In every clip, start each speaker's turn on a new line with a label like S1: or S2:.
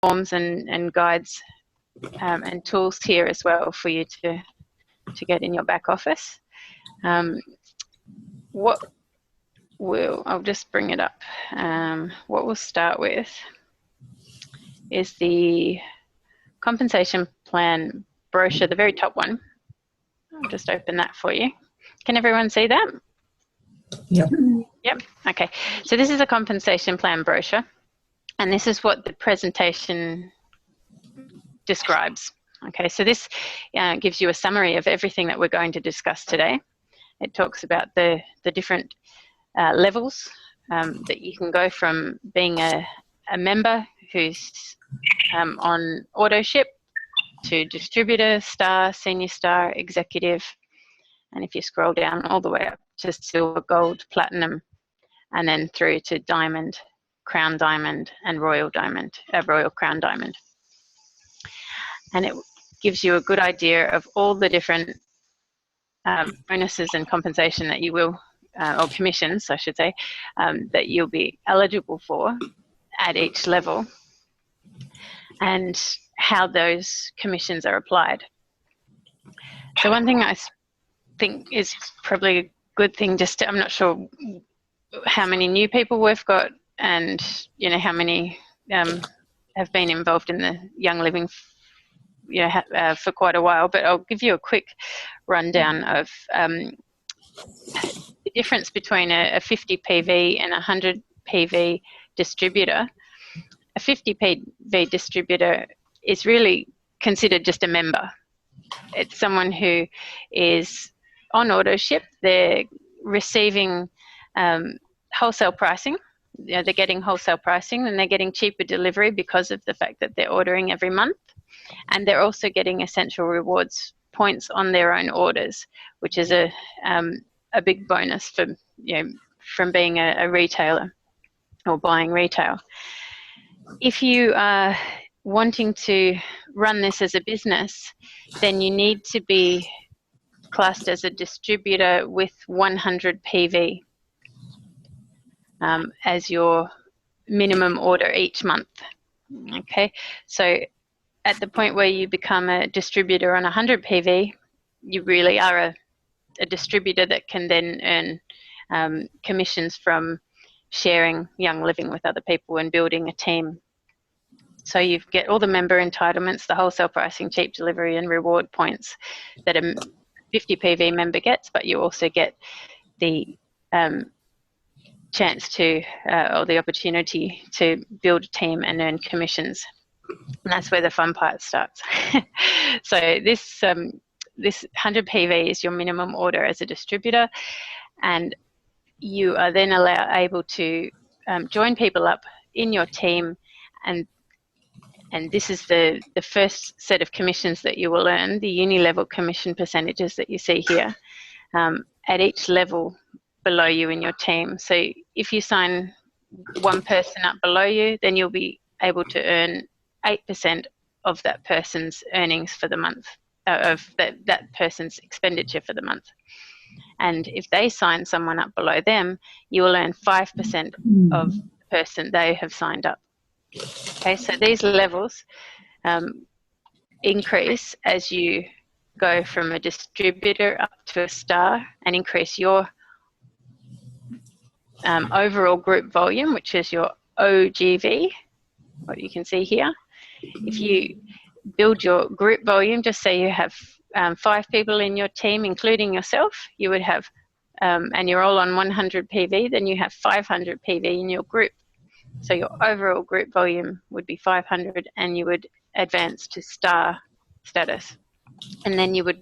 S1: forms and guides and tools here as well for you to get in your back office. I'll just bring it up. What we'll start with is the compensation plan brochure, the very top one. I'll just open that for you. Can everyone see that?
S2: Yep.
S1: Yep. Okay. So this is a compensation plan brochure, and this is what the presentation describes. Okay. So this gives you a summary of everything that we're going to discuss today. It talks about the different levels that you can go from being a member who's on auto ship to distributor, star, senior star, executive, and if you scroll down all the way up to silver, gold, platinum, and then through to diamond, crown diamond, and royal diamond, royal crown diamond. And it gives you a good idea of all the different bonuses and compensation that you will, or commissions, I should say, that you'll be eligible for at each level, and how those commissions are applied. So one thing I think is probably a good thing, just to, I'm not sure how many new people we've got, and you know how many have been involved in the Young Living, you know, for quite a while. But I'll give you a quick rundown of the difference between a 50 PV and a 100 PV distributor. A 50 PV distributor is really considered just a member. It's someone who is on auto ship. They're receiving wholesale pricing. You know, they're getting wholesale pricing, and they're getting cheaper delivery because of the fact that they're ordering every month. And they're also getting essential rewards points on their own orders, which is a big bonus for, you know, from being a retailer or buying retail. If you are wanting to run this as a business, then you need to be classed as a distributor with 100 PV as your minimum order each month. Okay, so at the point where you become a distributor on 100 PV, you really are a distributor that can then earn commissions from sharing Young Living with other people and building a team. So you get all the member entitlements, the wholesale pricing, cheap delivery, and reward points that a 50 PV member gets, but you also get the chance to, or the opportunity to build a team and earn commissions. And that's where the fun part starts. So this 100 PV is your minimum order as a distributor, and you are then able to join people up in your team, and this is the first set of commissions that you will earn, the uni-level commission percentages that you see here, at each level below you in your team. So if you sign one person up below you, then you'll be able to earn 8% of that person's earnings for the month, of that person's expenditure for the month. And if they sign someone up below them, you will earn 5% of the person they have signed up. Okay, so these levels increase as you go from a distributor up to a star, and increase your overall group volume, which is your OGV, what you can see here. If you build your group volume, just say you have 5 people in your team, including yourself, you would have, and you're all on 100 PV, then you have 500 PV in your group. So your overall group volume would be 500, and you would advance to star status. And then you would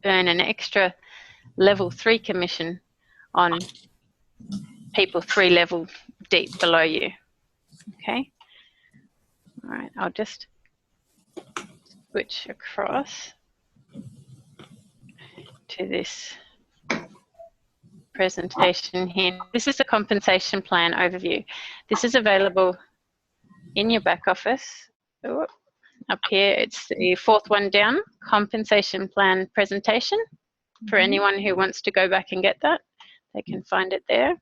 S1: earn an extra level 3 commission on people 3 level deep below you. Okay. All right, I'll just switch across to this presentation here. This is the compensation plan overview. This is available in your back office. Ooh, up here, it's the 4th one down, compensation plan presentation. For anyone who wants to go back and get that, they can find it there.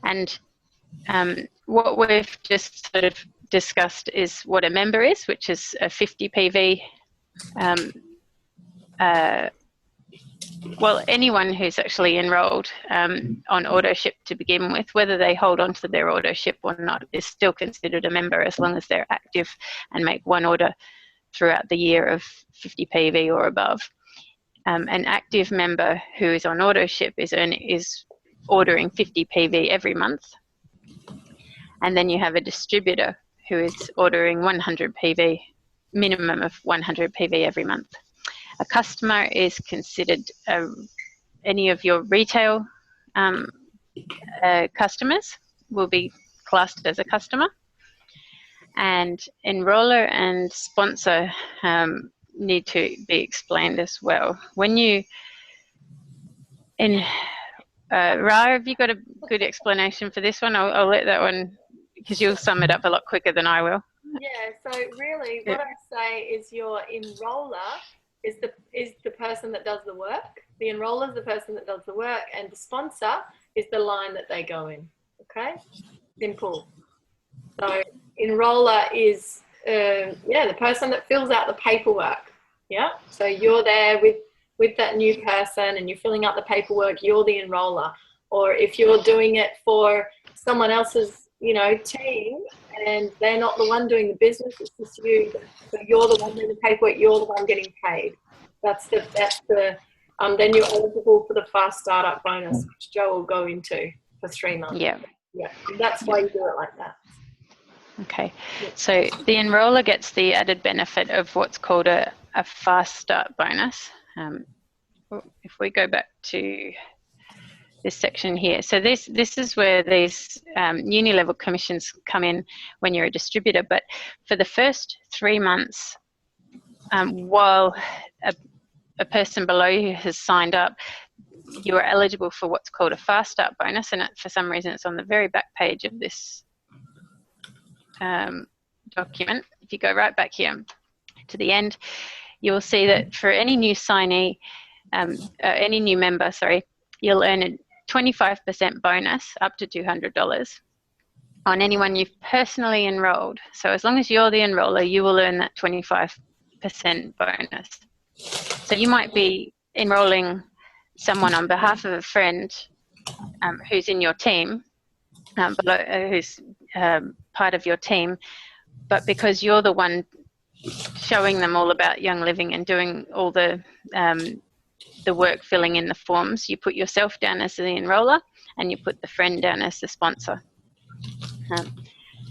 S1: And what we've just sort of discussed is what a member is, which is a 50 PV. Well, anyone who's actually enrolled on auto ship to begin with, whether they hold on to their auto ship or not, is still considered a member as long as they're active and make one order throughout the year of 50 PV or above. An active member who is on auto ship is ordering 50 PV every month. And then you have a distributor who is ordering 100 PV, minimum of 100 PV every month. A customer is considered any of your retail customers will be classed as a customer. And enroller and sponsor need to be explained as well. When you, Rah, have you got a good explanation for this one? I'll let that one, because you'll sum it up a lot quicker than I will.
S2: Yeah, so really what I say is your enroller is the person that does the work. The enroller is the person that does the work, and the sponsor is the line that they go in. Okay, simple. So enroller is the person that fills out the paperwork. Yeah, so you're there with that new person and you're filling out the paperwork. You're the enroller. Or if you're doing it for someone else's, team, and they're not the one doing the business, it's just you. So you're the one doing the paperwork. You're the one getting paid. That's the. Then you're eligible for the fast startup bonus, which Joe will go into for 3 months.
S1: Yeah.
S2: Yeah. That's why you do it like that.
S1: Okay. So the enroller gets the added benefit of what's called a fast start bonus. If we go back to this section here. So this is where these uni-level commissions come in when you're a distributor. But for the first 3 months, while a person below you has signed up, you are eligible for what's called a fast start bonus. And for some reason, it's on the very back page of this document. If you go right back here to the end, you'll see that for any new signee, any new member, you'll earn a 25% bonus up to $200 on anyone you've personally enrolled. So as long as you're the enroller, you will earn that 25% bonus. So you might be enrolling someone on behalf of a friend who's in your team, who's part of your team, but because you're the one showing them all about Young Living and doing all the work filling in the forms, you put yourself down as the enroller and you put the friend down as the sponsor.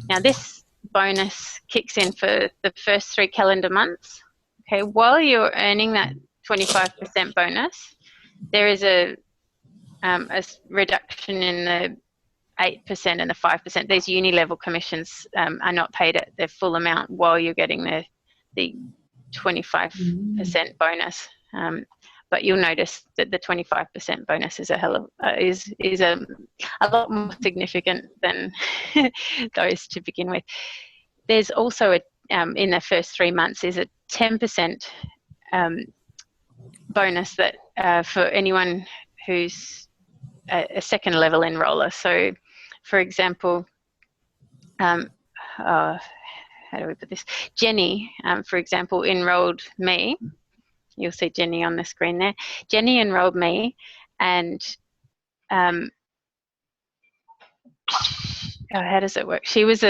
S1: Now this bonus kicks in for the first 3 calendar months. Okay, while you're earning that 25% bonus, there is a reduction in the 8% and the 5%. These uni-level commissions are not paid at their full amount while you're getting the 25% bonus. But you'll notice that the 25% bonus is a lot more significant than those to begin with. There's also in the first 3 months is a 10% bonus that for anyone who's a second level enroller. So, for example, how do we put this? Jenny, for example, enrolled me. You'll see Jenny on the screen there. Jenny enrolled me, and how does it work? She was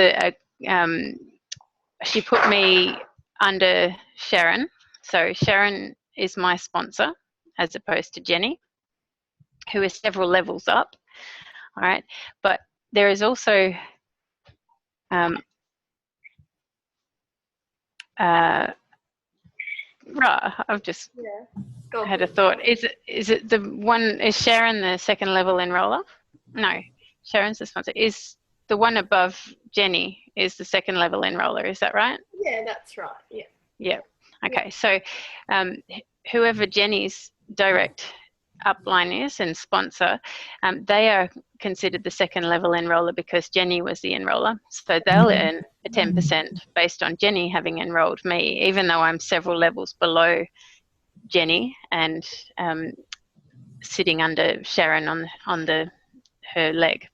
S1: she put me under Sharon. So Sharon is my sponsor, as opposed to Jenny, who is several levels up. All right, but there is also I've just had a thought. Is it the one? Is Sharon the second level enroller? No, Sharon's the sponsor. Is the one above Jenny is the second level enroller? Is that right?
S2: Yeah, that's right. Yeah.
S1: Yeah. Okay. So, whoever Jenny's direct upline is and sponsor, they are considered the second level enroller because Jenny was the enroller. So they'll earn a 10% based on Jenny having enrolled me, even though I'm several levels below Jenny and sitting under Sharon on her leg.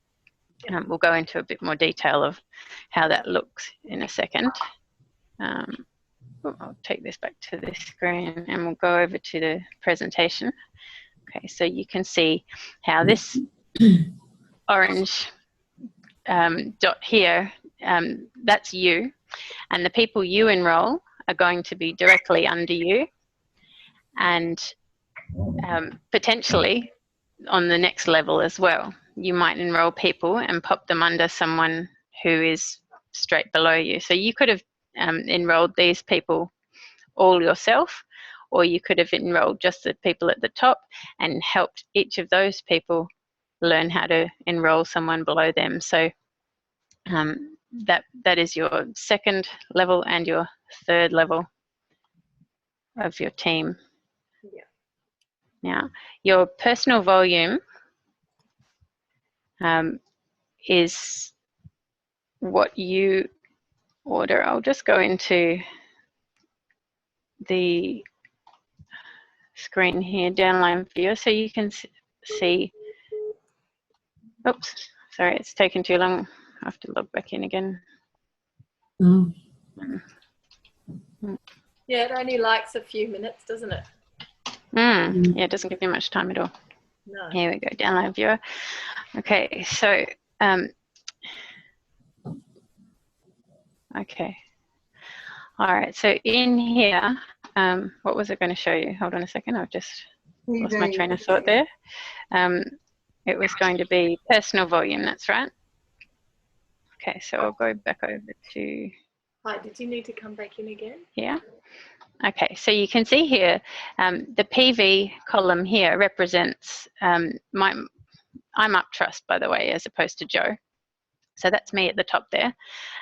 S1: We'll go into a bit more detail of how that looks in a second. I'll take this back to the screen and we'll go over to the presentation. Okay, so you can see how this orange dot here, that's you, and the people you enroll are going to be directly under you, and potentially on the next level as well. You might enroll people and pop them under someone who is straight below you. So you could have enrolled these people all yourself, or you could have enrolled just the people at the top and helped each of those people learn how to enroll someone below them. So that is your second level and your third level of your team.
S2: Yeah.
S1: Now, your personal volume is what you order. I'll just go into the screen here, downline viewer, so you can see. Oops, sorry, it's taken too long. I have to log back in again.
S2: Yeah, it only likes a few minutes, doesn't it?
S1: Yeah, it doesn't give you much time at all.
S2: No.
S1: Here we go, download viewer. Okay, so okay. All right, so in here, what was I going to show you? Hold on a second, I've just lost my train of thought there. It was going to be personal volume, that's right. Okay, so I'll go back over to...
S2: Hi, did you need to come back in again?
S1: Yeah. Okay, so you can see here, the PV column here represents I'm up trust, by the way, as opposed to Joe. So that's me at the top there.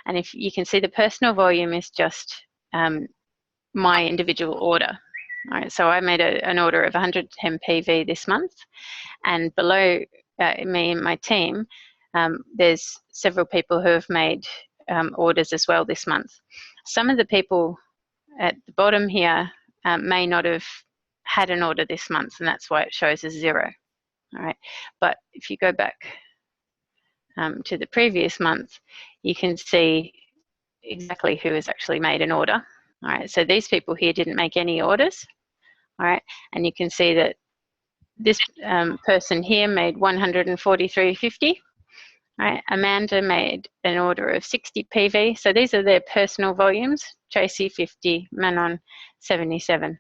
S1: And if you can see, the personal volume is just my individual order. All right, so I made an order of 110 PV this month, and below me and my team, there's several people who have made orders as well this month. Some of the people at the bottom here may not have had an order this month, and that's why it shows as 0. All right, but if you go back to the previous month, you can see exactly who has actually made an order. All right, so these people here didn't make any orders. All right, and you can see that this person here made 143.50. Right, Amanda made an order of 60 PV. So these are their personal volumes. Tracy 50, Manon 77.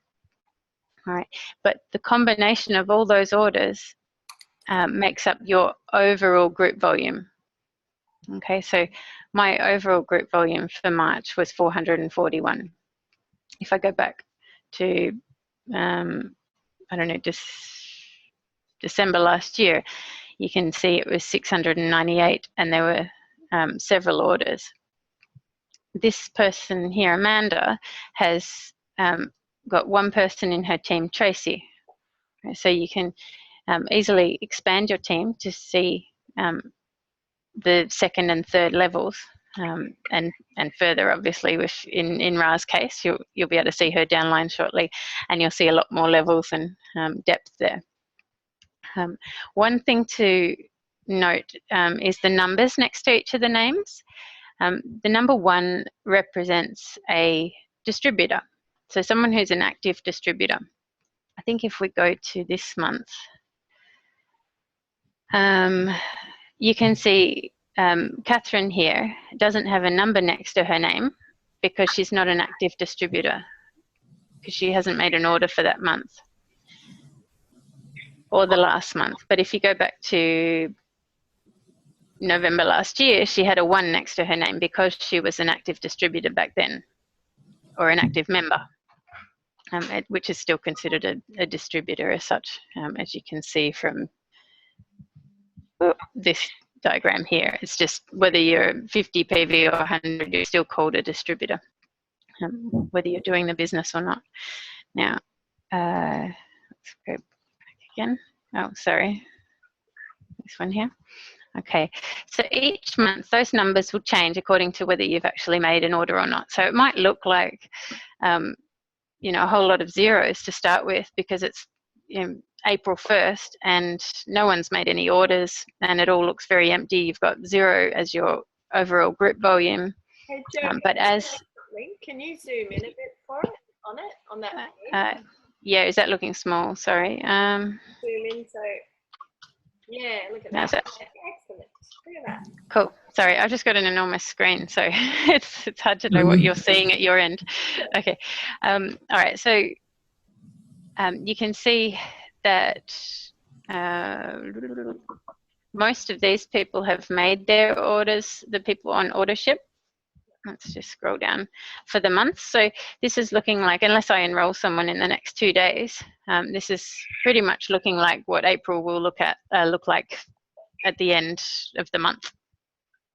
S1: All right, but the combination of all those orders makes up your overall group volume. Okay, so my overall group volume for March was 441. If I go back to, I don't know, December last year, you can see it was 698, and there were several orders. This person here, Amanda, has got one person in her team, Tracy. So you can easily expand your team to see the second and third levels, and further, obviously, with in Rah's case, you'll be able to see her downline shortly, and you'll see a lot more levels and depth there. One thing to note is the numbers next to each of the names. The number 1 represents a distributor, so someone who's an active distributor. I think if we go to this month, you can see Catherine here doesn't have a number next to her name because she's not an active distributor, because she hasn't made an order for that month or the last month. But if you go back to November last year, she had a 1 next to her name because she was an active distributor back then, or an active member, which is still considered a distributor as such, as you can see from this diagram here. It's just whether you're 50 PV or 100, you're still called a distributor, whether you're doing the business or not. Now, let's go back again. Oh, sorry, this one here. Okay, so each month those numbers will change according to whether you've actually made an order or not. So it might look like, you know, a whole lot of zeros to start with, because it's April 1st and no one's made any orders and it all looks very empty. You've got 0 as your overall group volume.
S2: Hey, Jo,
S1: But as
S2: can you zoom in a bit for it on that page?
S1: yeah, is that looking small? Sorry.
S2: Zoom in, so yeah, look at that. Excellent. Look at that.
S1: Cool. Sorry, I've just got an enormous screen, so it's hard to know what you're seeing at your end. Okay. All right. So you can see that most of these people have made their orders, the people on order ship. Let's just scroll down for the month. So this is looking like, unless I enroll someone in the next 2 days, this is pretty much looking like what April will look like at the end of the month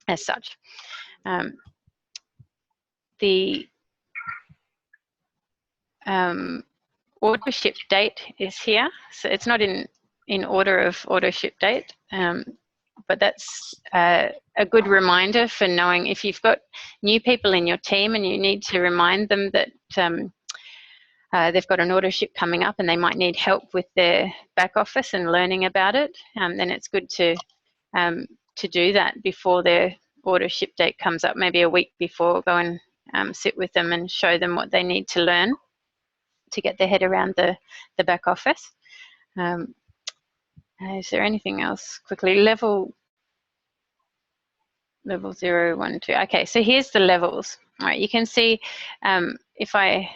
S1: as such. The order ship date is here. So it's not in order of order ship date, but that's a good reminder for knowing if you've got new people in your team and you need to remind them that they've got an order ship coming up and they might need help with their back office and learning about it, then it's good to do that before their order ship date comes up, maybe a week before. Go and sit with them and show them what they need to learn to get their head around the back office. Is there anything else quickly? Level 0, 1, 2. Okay, so here's the levels. All right, you can see if I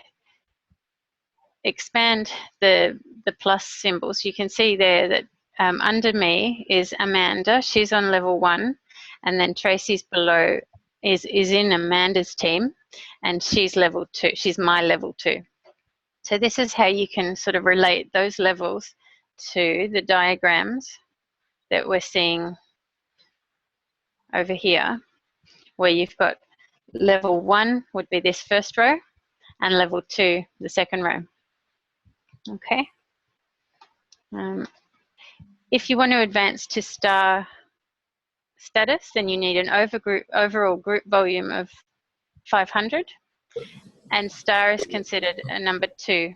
S1: expand the plus symbols, you can see there that under me is Amanda. She's on level 1, and then Tracy's below is in Amanda's team, and she's level 2. She's my level 2. So this is how you can sort of relate those levels to the diagrams that we're seeing over here, where you've got level 1 would be this first row and level 2 the second row. Okay. If you want to advance to star status, then you need an overall group volume of 500, and star is considered a number 2.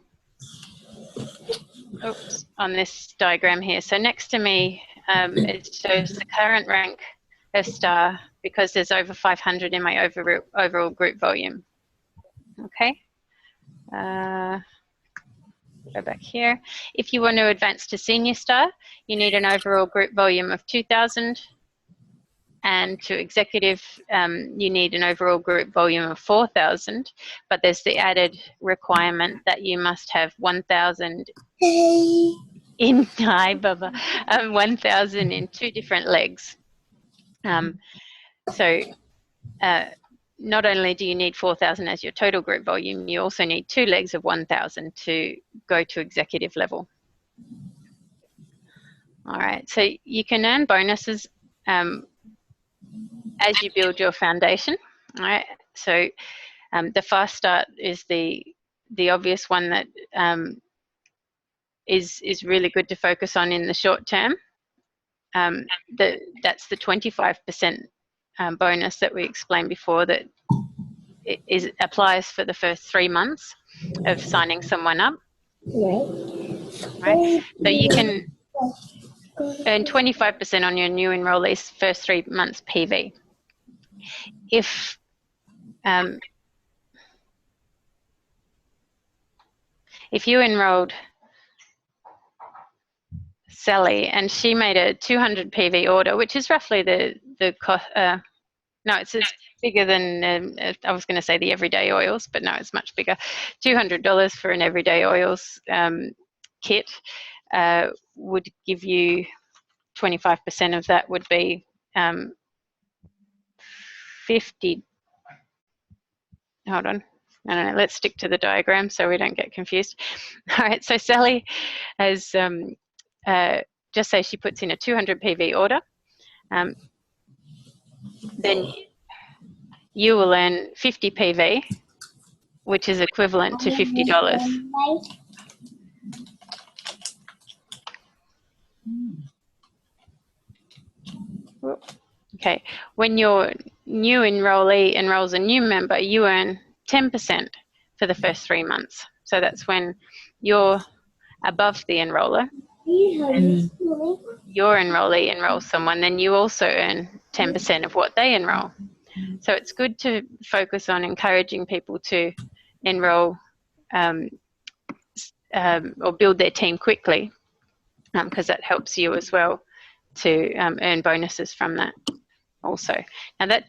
S1: Oops, on this diagram here. So next to me, it shows the current rank of star because there's over 500 in my overall group volume. Okay. Go back here. If you want to advance to senior star, you need an overall group volume of 2,000. And to executive, you need an overall group volume of 4,000, but there's the added requirement that you must have 1,000 in, hi Bubba, 1,000 in 2 different legs. So not only do you need 4,000 as your total group volume, you also need 2 legs of 1,000 to go to executive level. All right, so you can earn bonuses as you build your foundation. All right, so the fast start is the obvious one that is really good to focus on in the short term. That's the 25% bonus that we explained before that applies for the first 3 months of signing someone up. Right? So you can earn 25% on your new enrollees first 3 months PV. If you enrolled Sally and she made a 200 PV order, which is roughly the cost. No, it's bigger than I was going to say the everyday oils, but no, it's much bigger. $200 for an everyday oils kit would give you 25% of that would be 50. Hold on. No, let's stick to the diagram so we don't get confused. All right, so Sally has, just say she puts in a 200 PV order, then you will earn 50 PV, which is equivalent to $50. Okay, when your new enrollee enrolls a new member, you earn 10% for the first 3 months. So that's when you're above the enroller. and your enrollee enrolls someone, then you also earn 10% of what they enroll. So it's good to focus on encouraging people to enroll or build their team quickly, because that helps you as well to earn bonuses from that also. Now that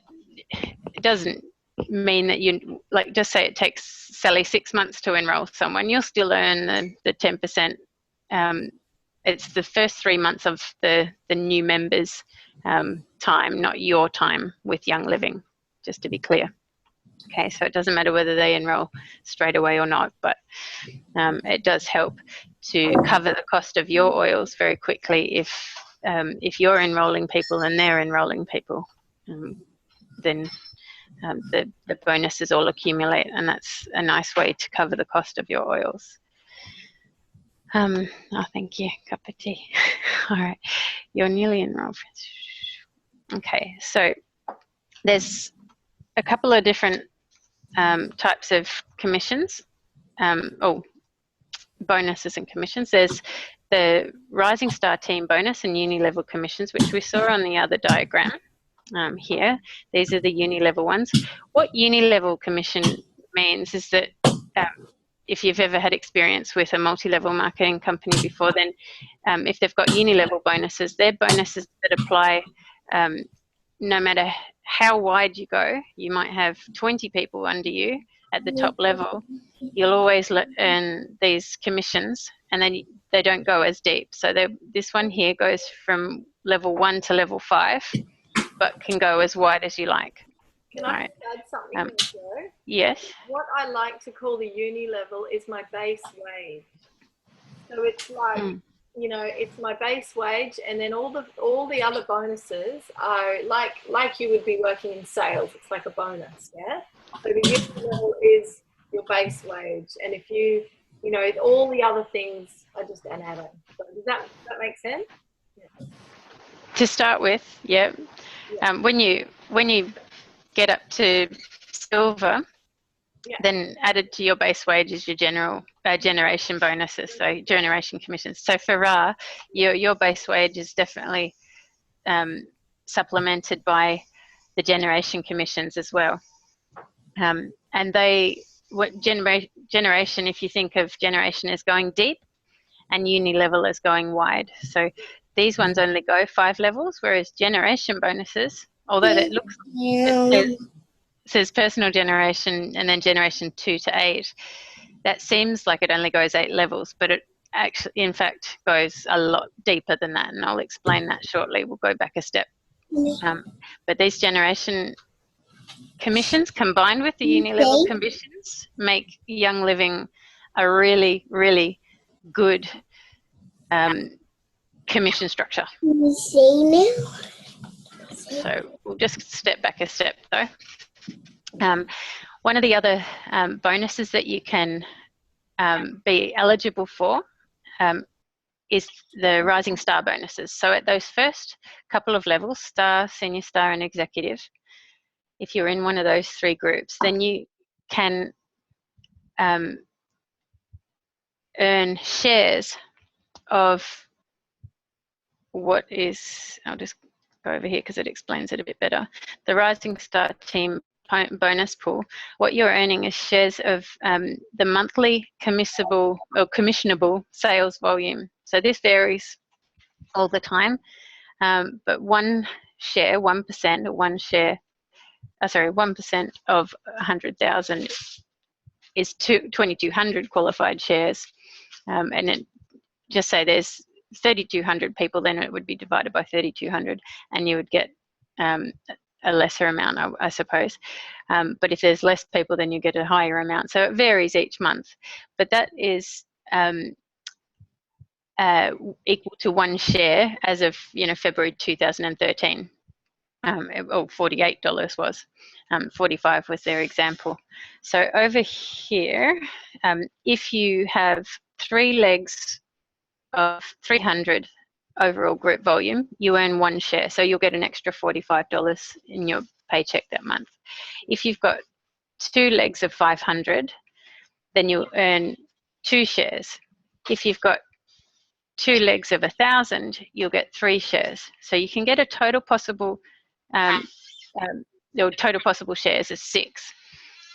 S1: doesn't mean that you, like, just say it takes Sally 6 months to enroll someone, you'll still earn the 10%. It's the first 3 months of the new members' time, not your time with Young Living, just to be clear. Okay, so it doesn't matter whether they enroll straight away or not, but it does help to cover the cost of your oils very quickly if you're enrolling people and they're enrolling people. Then the bonuses all accumulate, and that's a nice way to cover the cost of your oils. Oh, thank you. Cup of tea. All right, you're nearly enrolled. Okay, so there's a couple of different types of commissions, bonuses and commissions. There's the Rising Star Team bonus and uni level commissions, which we saw on the other diagram here. These are the uni level ones. What uni level commission means is that if you've ever had experience with a multi-level marketing company before, then if they've got uni level bonuses, they're bonuses that apply no matter how wide you go. You might have 20 people under you at the top level. You'll always earn these commissions, and then they don't go as deep. So this one here goes from level 1 to level 5, but can go as wide as you like.
S2: Can I add something here, Joe?
S1: Yes.
S2: What I like to call the uni level is my base wage. So it's like, you know, it's my base wage, and then all the other bonuses are like you would be working in sales. It's like a bonus, yeah. So the uni level is your base wage, and if you know, all the other things are just an add-on. So does that make sense? Yeah.
S1: To start with, yeah. When you get up to silver, then added to your base wage is your generation bonuses, so generation commissions. So for Rah, your base wage is definitely supplemented by the generation commissions as well. And generation, if you think of generation as going deep and uni level as going wide. So these ones only go 5 levels, whereas generation bonuses, although that looks, it says personal generation and then generation 2 to 8, that seems like it only goes 8 levels, but it actually, in fact, goes a lot deeper than that, and I'll explain that shortly. We'll go back a step. But these generation commissions combined with the uni level commissions make Young Living a really, really good commission structure. So we'll just step back a step though. One of the other bonuses that you can be eligible for is the Rising Star bonuses. So at those first couple of levels, Star, Senior Star and Executive, if you're in one of those 3 groups, then you can earn shares of what is, I'll just go over here because it explains it a bit better. The Rising Star Team bonus pool, what you're earning is shares of the monthly commissionable sales volume. So this varies all the time, but 1% of 100,000 is 2,200 qualified shares, and it, just say there's 3,200 people, then it would be divided by 3,200, and you would get a lesser amount, I suppose. But if there's less people, then you get a higher amount. So it varies each month, but that is equal to 1 share as of February 2013. $48 was. 45 was their example. So over here, if you have 3 legs of 300 overall group volume, you earn 1 share. So you'll get an extra $45 in your paycheck that month. If you've got 2 legs of 500, then you'll earn 2 shares. If you've got 2 legs of 1,000, you'll get 3 shares. So you can get a total possible, your total possible shares is 6.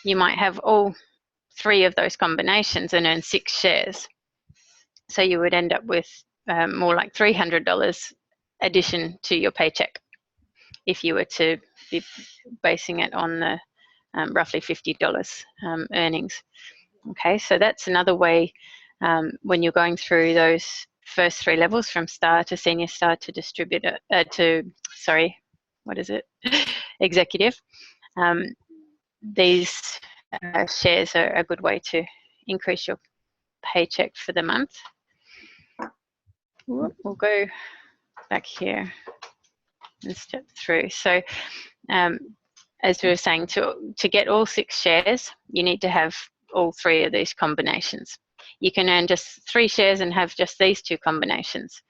S1: You might have all 3 of those combinations and earn 6 shares. So you would end up with more like $300 addition to your paycheck if you were to be basing it on the roughly $50 earnings. Okay, so that's another way when you're going through those first 3 levels from star to senior star to distributor executive. These shares are a good way to increase your paycheck for the month. We'll go back here and step through. So as we were saying, to get all 6 shares, you need to have all 3 of these combinations. You can earn just 3 shares and have just these 2 combinations.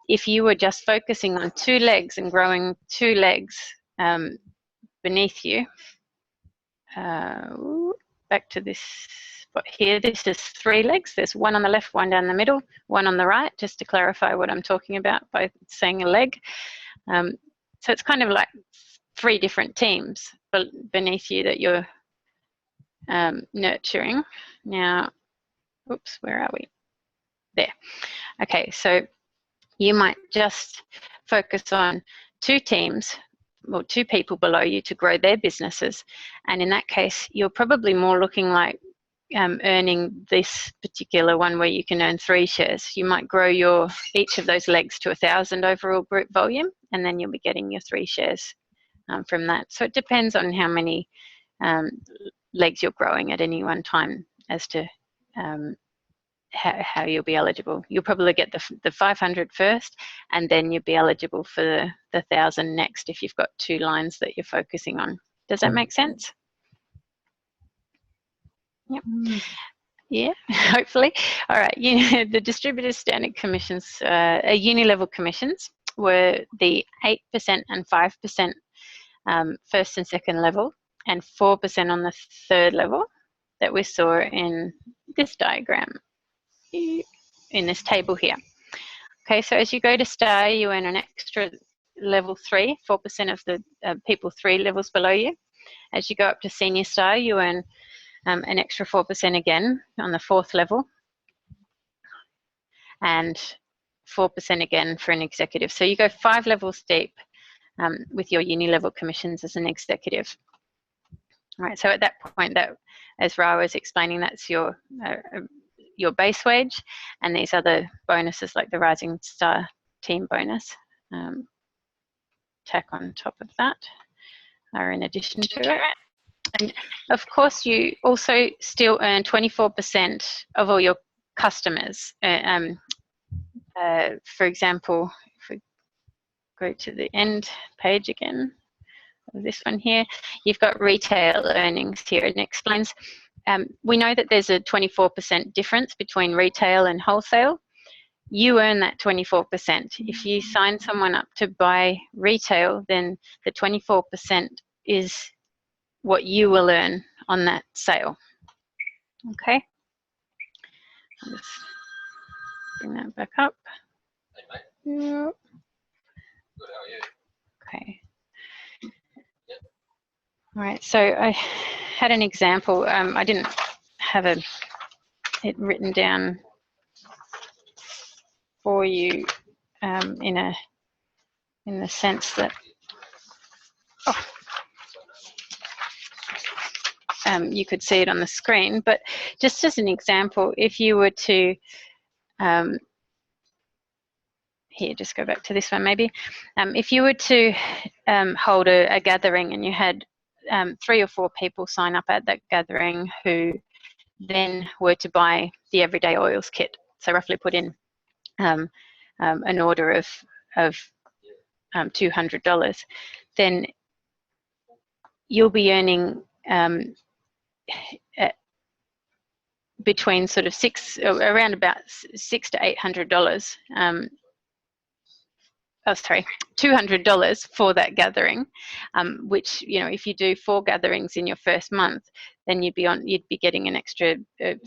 S1: If you were just focusing on 2 legs and growing 2 legs beneath you, back to this spot here, this is 3 legs. There's 1 on the left, 1 down the middle, 1 on the right, just to clarify what I'm talking about by saying a leg. So it's kind of like 3 different teams beneath you that you're nurturing. Now, oops, where are we? There. Okay, so you might just focus on 2 teams or 2 people below you to grow their businesses. And in that case, you're probably more looking like earning this particular one where you can earn 3 shares. You might grow each of those legs to 1,000 overall group volume, and then you'll be getting your 3 shares from that. So it depends on how many legs you're growing at any one time as to how you'll be eligible. You'll probably get the 500 first, and then you'll be eligible for the 1,000 next if you've got 2 lines that you're focusing on. Does that make sense? Yep. Yeah, hopefully. All right, the distributed standard commissions, uni-level commissions, were the 8% and 5% first and second level, and 4% on the third level that we saw in this diagram, in this table here. Okay, so as you go to star, you earn an extra level 3, 4% of the people 3 levels below you. As you go up to senior star, you earn an extra 4% again on the 4th level, and 4% again for an executive. So you go 5 levels deep with your uni level commissions as an executive. All right, so at that point, that, as Rah was explaining, that's your base wage, and these other bonuses like the Rising Star team bonus tack on top of that are in addition to it. And of course, you also still earn 24% of all your customers. For example, if we go to the end page again, this one here, you've got retail earnings here, and it explains, we know that there's a 24% difference between retail and wholesale. You earn that 24%. If you sign someone up to buy retail, then the 24% is what you will earn on that sale. Okay. I'll just bring that back up.
S3: Hey, mate.
S1: Yep.
S3: Good, how are you?
S1: Okay.
S3: Yep.
S1: All right, so I had an example. I didn't have it written down for you in the sense that you could see it on the screen, but just as an example, if you were to here, just go back to this one maybe. If you were to hold a gathering and you had 3 or 4 people sign up at that gathering who then were to buy the Everyday Oils kit, so roughly put in an order of $200, then you'll be earning between sort of around about $600 to $800 $200 for that gathering, which, you know, if you do 4 gatherings in your first month, then you'd be getting an extra $600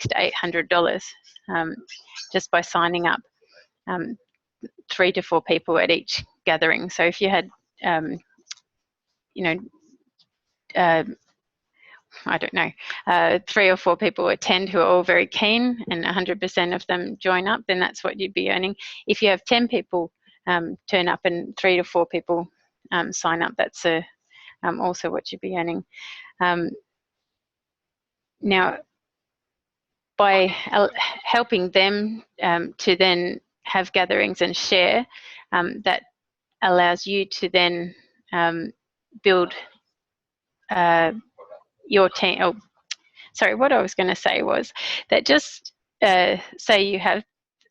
S1: to $800 just by signing up 3 to 4 people at each gathering. So if you had, you know, I don't know, 3 or 4 people attend who are all very keen and 100% of them join up, then that's what you'd be earning. If you have 10 people turn up and 3 to 4 people sign up, that's also what you'd be earning. Now, by helping them to then have gatherings and share, that allows you to then build your team. Oh, sorry, what I was going to say was that just say you have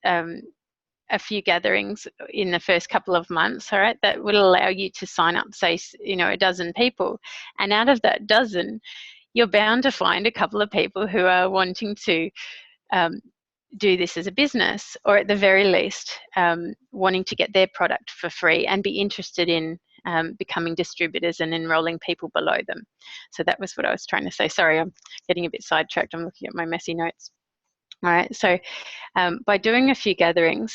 S1: a few gatherings in the first couple of months, all right, that will allow you to sign up, say, you know, a dozen people. And out of that dozen, you're bound to find a couple of people who are wanting to do this as a business, or at the very least wanting to get their product for free and be interested in becoming distributors and enrolling people below them. So that was what I was trying to say. Sorry, I'm getting a bit sidetracked. I'm looking at my messy notes. All right, so by doing a few gatherings,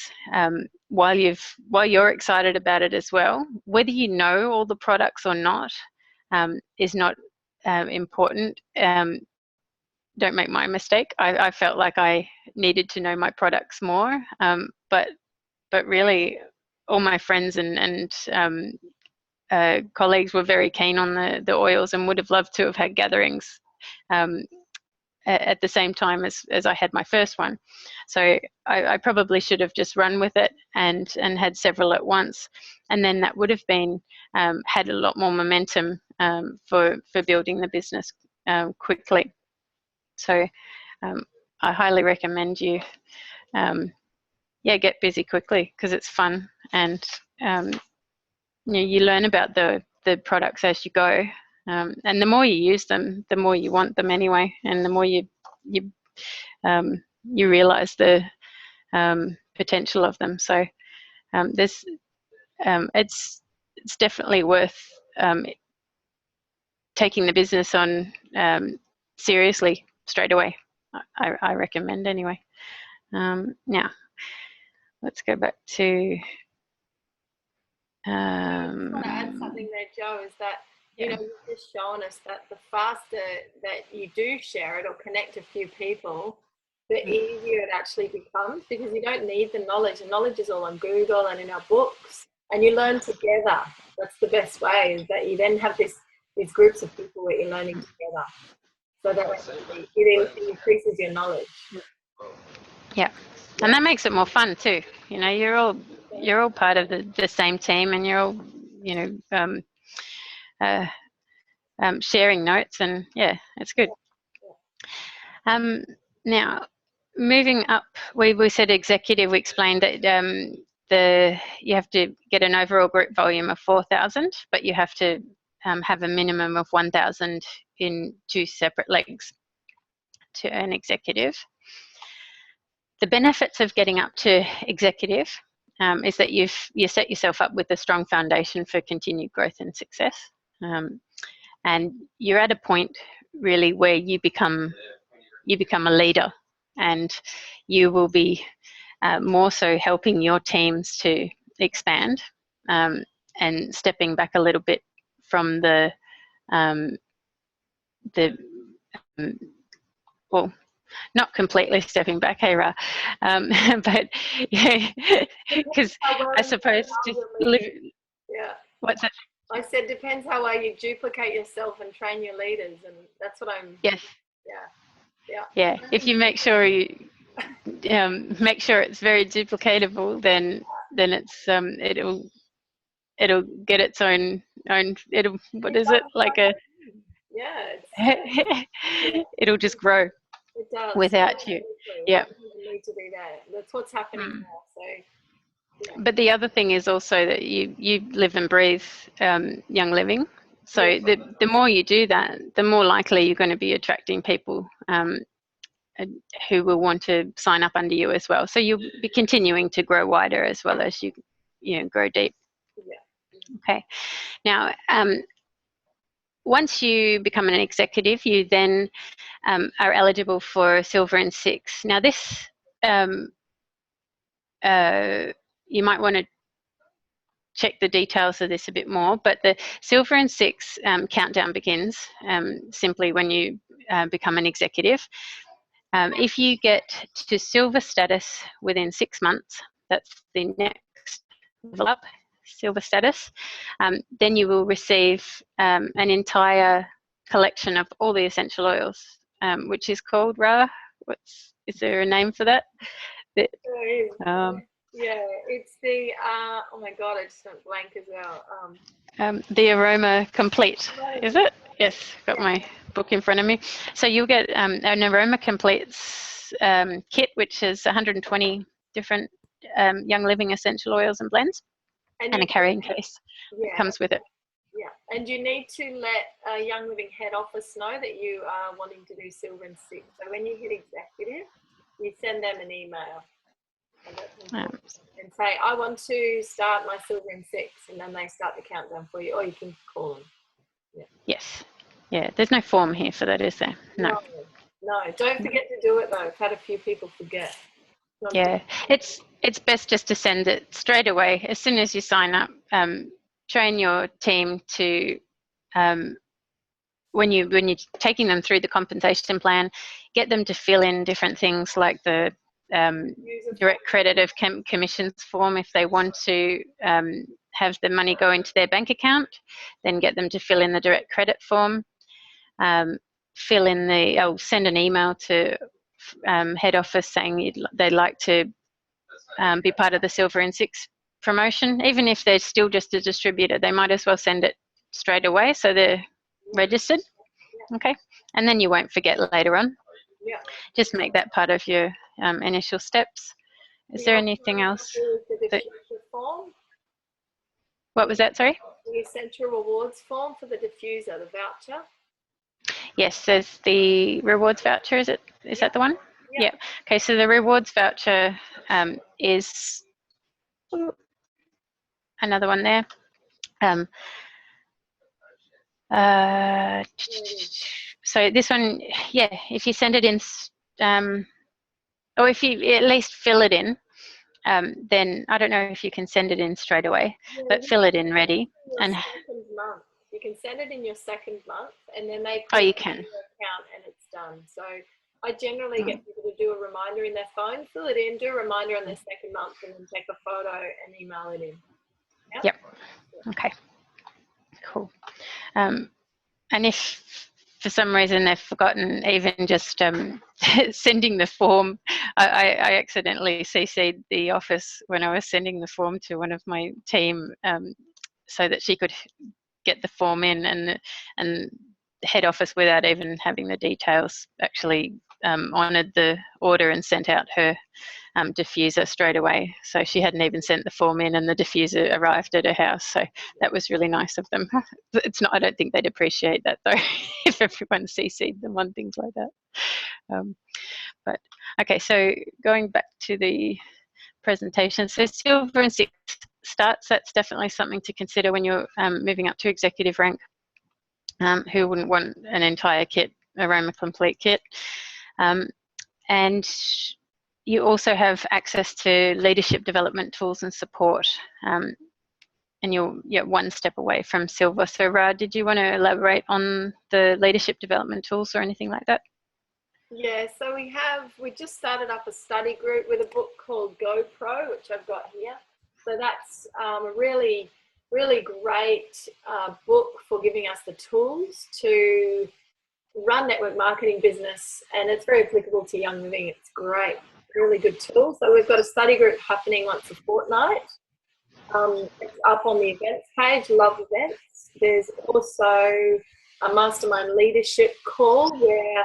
S1: while you're excited about it as well, whether you know all the products or not is not important. Don't make my mistake. I felt like I needed to know my products more, but really, all my friends and colleagues were very keen on the oils and would have loved to have had gatherings at the same time as I had my first one. So I probably should have just run with it and had several at once, and then that would have been had a lot more momentum for building the business quickly. So I highly recommend you get busy quickly, because it's fun, and you know, you learn about the products as you go, and the more you use them, the more you want them anyway, and the more you realize the potential of them. So it's definitely worth taking the business on seriously straight away. I recommend anyway. Now let's go back to
S2: I just want to add something there, Joe, is that you know, you've just shown us that the faster that you do share it or connect a few people, the easier it actually becomes, because you don't need the knowledge. The knowledge is all on Google and in our books, and you learn together. That's the best way, is that you then have these groups of people where you're learning together. So that it increases your knowledge.
S1: Yeah, and that makes it more fun too. You know, you're all part of the same team, and you're all, you know, sharing notes, and yeah, it's good. Now, moving up, we said executive. We explained that you have to get an overall group volume of 4,000, but you have to have a minimum of 1,000 in 2 separate legs to earn executive. The benefits of getting up to executive is that you set yourself up with a strong foundation for continued growth and success, and you're at a point really where you become a leader, and you will be more so helping your teams to expand, and stepping back a little bit from well, not completely stepping back, hey Rah, but yeah, because I suppose just live.
S2: Yeah.
S1: What's it?
S2: I said depends how well you duplicate yourself and train your leaders, and that's what I'm.
S1: Yes.
S2: Yeah.
S1: If you make sure make sure it's very duplicatable, then it's it'll get its own it'll, what is it, like a it'll just grow.
S2: It does.
S1: Without you. Yeah.
S2: You need to do that. That's what's happening now. So. Yeah.
S1: But the other thing is also that you live and breathe Young Living. So the more you do that, the more likely you're going to be attracting people who will want to sign up under you as well. So you'll be continuing to grow wider as well as you grow deep.
S2: Yeah.
S1: Okay. Now, once you become an executive, you then are eligible for Silver and Six. Now, this you might want to check the details of this a bit more, but the Silver and Six countdown begins simply when you become an executive. If you get to Silver status within 6 months, that's the next level up, Silver status, then you will receive an entire collection of all the essential oils, which is called Rah. Is there a name for that?
S2: Yeah, it's the oh my god, I just went blank as well.
S1: The Aroma Complete, is it? Yes, got my book in front of me. So you'll get an Aroma Completes kit, which is 120 different Young Living essential oils and blends, and a carrying case that comes with it.
S2: Yeah, and you need to let Young Living head office know that you are wanting to do Silver and Six. So when you hit executive, you send them an email and say, I want to start my Silver and Six, and then they start the countdown for you, or you can call them. Yeah.
S1: Yes. Yeah, there's no form here for that, is there? No.
S2: No, don't forget to do it though. I've had a few people forget.
S1: Yeah, it's best just to send it straight away as soon as you sign up. Train your team to when you're taking them through the compensation plan, get them to fill in different things like the direct credit of commissions form. If they want to have the money go into their bank account, then get them to fill in the direct credit form. Fill in send an email to head office saying they'd like to be part of the Silver and Six promotion. Even if they're still just a distributor, they might as well send it straight away so they're registered. Okay, and then you won't forget later on.
S2: Yeah.
S1: Just make that part of your initial steps. Is there anything else?
S2: The diffuser form?
S1: What was that, sorry?
S2: The essential rewards form for the diffuser, the voucher.
S1: Yes, there's the rewards voucher. Is that the one?
S2: Yeah.
S1: Okay, so the rewards voucher is another one there. So this one, if you send it in, or if you at least fill it in, then I don't know if you can send it in straight away, but fill it in ready. And
S2: second month. You can send it in your second month, and then they
S1: put it in
S2: your account, and it's done. So I generally get people to do a reminder in their phone, fill it in, do a reminder on their second month, and then take a photo and email it in.
S1: Yep. Okay. Cool. And if for some reason they've forgotten even just sending the form, I accidentally CC'd the office when I was sending the form to one of my team so that she could get the form in, and head office, without even having the details, actually honoured the order and sent out her diffuser straight away. So she hadn't even sent the form in, and the diffuser arrived at her house. So that was really nice of them. It's not. I don't think they'd appreciate that though, if everyone CC'd them on things like that. But okay, so going back to the presentation, so Silver and Six starts. That's definitely something to consider when you're moving up to executive rank. Who wouldn't want an entire kit, Aroma Complete kit? And you also have access to leadership development tools and support, and you're one step away from Silver. So Rah, did you want to elaborate on the leadership development tools or anything like that?
S2: Yeah, so we just started up a study group with a book called GoPro, which I've got here. So that's a really great book for giving us the tools to run network marketing business, and it's very applicable to Young Living. It's great, really good tool. So we've got a study group happening once a fortnight. It's up on the events page, Love Events. There's also a mastermind leadership call where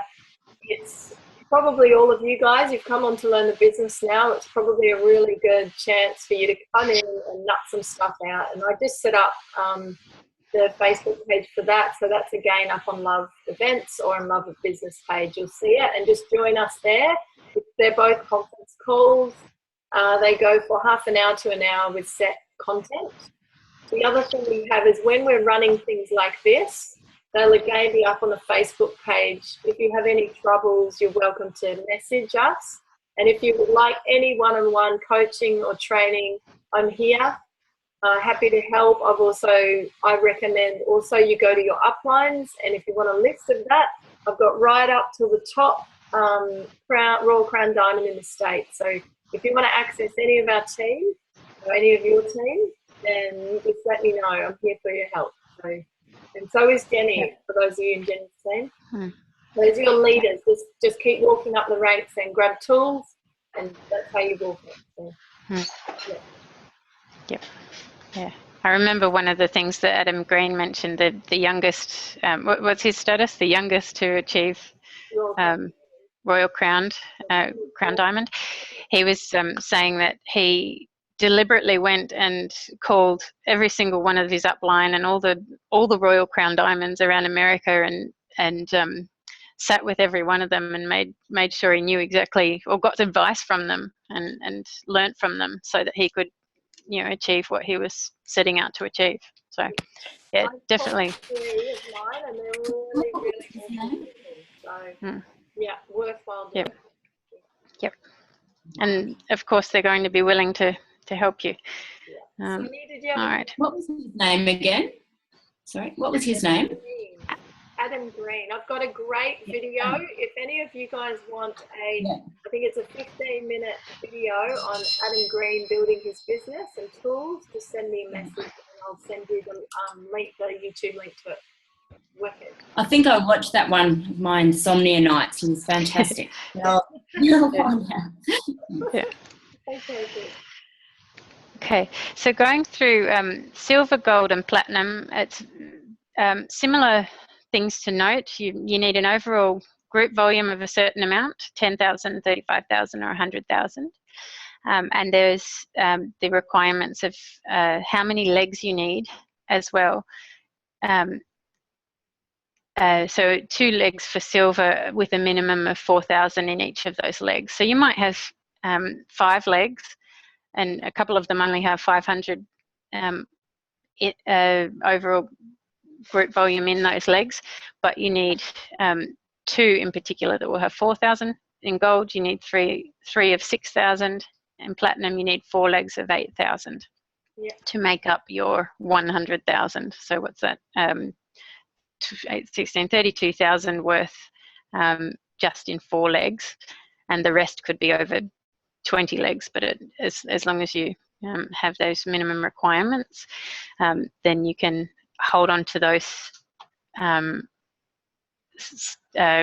S2: it's probably all of you guys, you've come on to learn the business now. It's probably a really good chance for you to come in and nut some stuff out. And I just set up the Facebook page for that. So that's again up on Love Events or on Love of Business page. You'll see it, and just join us there. They're both conference calls. They go for half an hour to an hour with set content. The other thing we have is when we're running things like this, they'll again be up on the Facebook page. If you have any troubles, you're welcome to message us. And if you would like any one-on-one coaching or training, I'm here. Happy to help. I recommend also you go to your uplines, and if you want a list of that, I've got right up to the top Royal Crown Diamond in the state. So if you want to access any of our team or any of your team, then just let me know. I'm here for your help. And so is Jenny, for those of you in Jenny's team. Those are your leaders. Just keep walking up the ranks and grab tools, and that's how you walk it. So,
S1: Yeah. I remember one of the things that Adam Green mentioned, the youngest, what's his status? The youngest to achieve Royal Crown Diamond. He was saying that he deliberately went and called every single one of his upline and all the Royal Crown Diamonds around America and sat with every one of them and made sure he knew exactly, or got advice from them and learnt from them so that he could, achieve what he was setting out to achieve. So yeah, definitely.
S2: 3 of mine, and they're really, really awesome people. So yeah, worthwhile doing.
S1: Yep. And of course they're going to be willing to help you.
S2: All
S4: right. What was his name again? Sorry, what was his name?
S2: Adam Green. I've got a great video. If any of you guys want I think it's a 15-minute video on Adam Green building his business and tools, just send me a message and I'll send you the link, the YouTube link to it. Wicked.
S4: I think I watched that one, my insomnia nights. It was fantastic.
S1: Okay, so going through silver, gold, and platinum, it's similar things to note. You need an overall group volume of a certain amount, 10,000, 35,000, or 100,000. And there's the requirements of how many legs you need as well. So 2 legs for silver with a minimum of 4,000 in each of those legs. So you might have 5 legs, and a couple of them only have 500 overall group volume in those legs, but you need 2 in particular that will have 4,000. In gold, you need 3 of 6,000. In platinum, you need 4 legs of 8,000 to make up your 100,000. So what's that? 32,000 worth just in 4 legs, and the rest could be over 20 legs. But as long as you have those minimum requirements, then you can hold on to those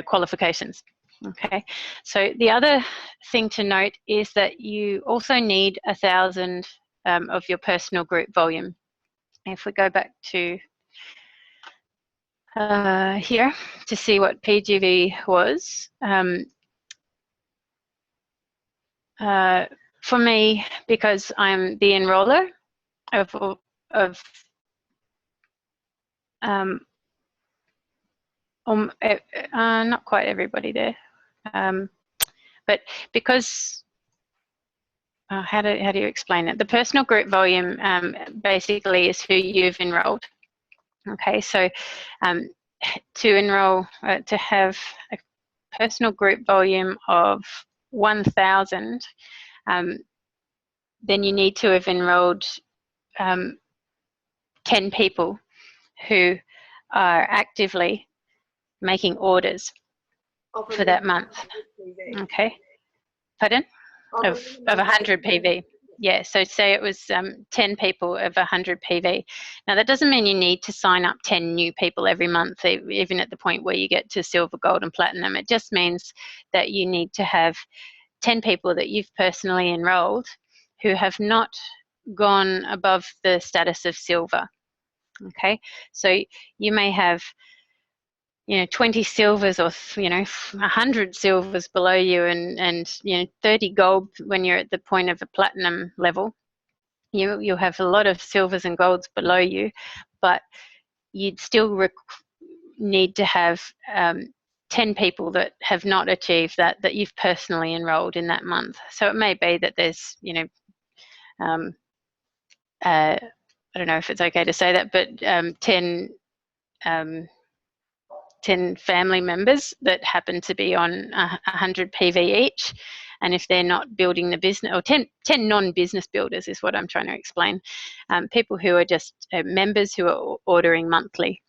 S1: qualifications. Okay, so the other thing to note is that you also need 1,000 of your personal group volume. If we go back to here to see what PGV was, for me, because I'm the enroller of not quite everybody there, but because how do you explain it? The personal group volume basically is who you've enrolled. Okay, so to enroll, to have a personal group volume of 1,000, then you need to have enrolled 10 people who are actively making orders for that month. Okay, pardon? Of 100 PV. Yeah, so say it was 10 people of 100 PV. Now that doesn't mean you need to sign up 10 new people every month, even at the point where you get to silver, gold, and platinum. It just means that you need to have 10 people that you've personally enrolled who have not gone above the status of silver. Okay, so you may have 20 silvers or 100 silvers below you and 30 gold when you're at the point of a platinum level. You'll have a lot of silvers and golds below you, but you'd still need to have 10 people that have not achieved that you've personally enrolled in that month. So it may be that there's I don't know if it's okay to say that, but 10 family members that happen to be on 100 PV each. And if they're not building the business, or 10 non-business builders is what I'm trying to explain. People who are just members who are ordering monthly.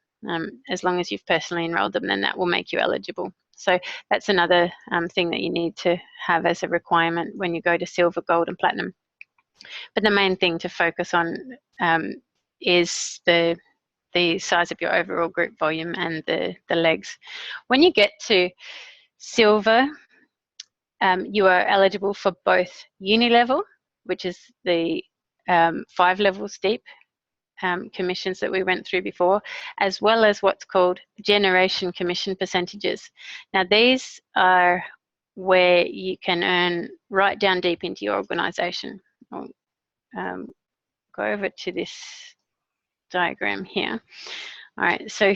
S1: As long as you've personally enrolled them, then that will make you eligible. So that's another thing that you need to have as a requirement when you go to silver, gold, and platinum. But the main thing to focus on is the size of your overall group volume and the legs. When you get to silver, you are eligible for both uni level, which is the 5 levels deep commissions that we went through before, as well as what's called generation commission percentages. Now these are where you can earn right down deep into your organisation. I'll go over to this diagram here. All right, so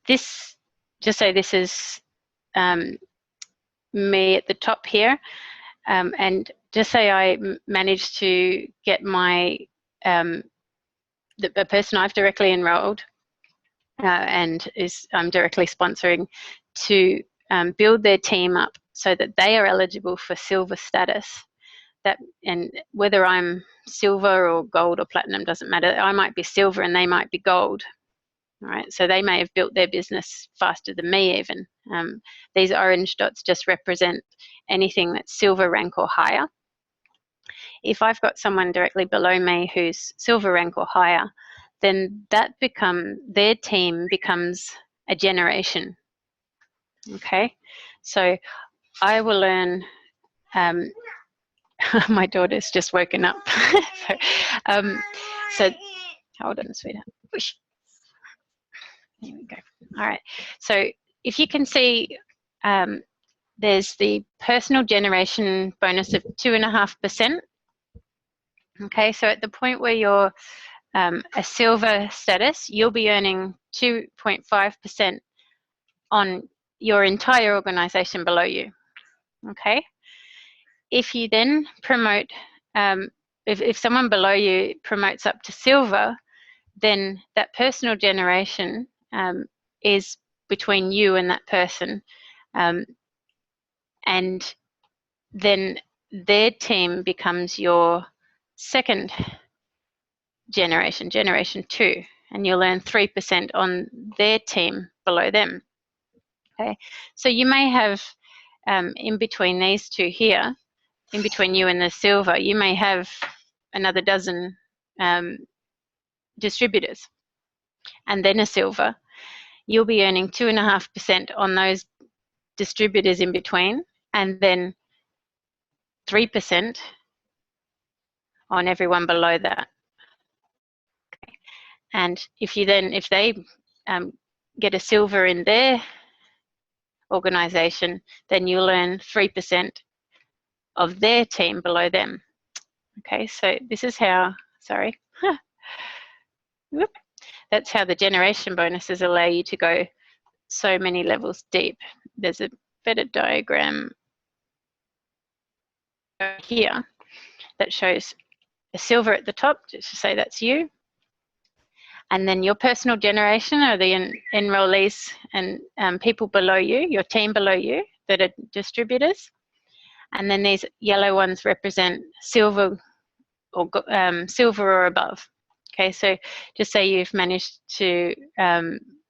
S1: this, just say this is me at the top here, and just say I managed to get my the person I've directly enrolled and I'm directly sponsoring to build their team up so that they are eligible for silver status. That, and whether I'm silver or gold or platinum doesn't matter. I might be silver and they might be gold. All right, so they may have built their business faster than me even. These orange dots just represent anything that's silver rank or higher. If I've got someone directly below me who's silver rank or higher, then their team becomes a generation. Okay, so I will earn. My daughter's just woken up. so hold on, sweetheart. Whoosh. There we go. All right. So if you can see, there's the personal generation bonus of 2.5%. Okay, so at the point where you're a silver status, you'll be earning 2.5% on your entire organisation below you. Okay. If you then promote, if someone below you promotes up to silver, then that personal generation is between you and that person, and then their team becomes your second generation, generation 2, and you'll earn 3% on their team below them. Okay, so you may have in between these two here, in between you and the silver, you may have another dozen distributors, and then a silver. You'll be earning 2.5% on those distributors in between, and then 3% on everyone below that. Okay. And if they get a silver in their organisation, then you'll earn 3% of their team below them. Okay, so this is how, sorry, that's how the generation bonuses allow you to go so many levels deep. There's a better diagram here that shows a silver at the top, just to say that's you. And then your personal generation are the enrollees and people below you, your team below you that are distributors. And then these yellow ones represent silver or above. Okay, so just say you've managed to,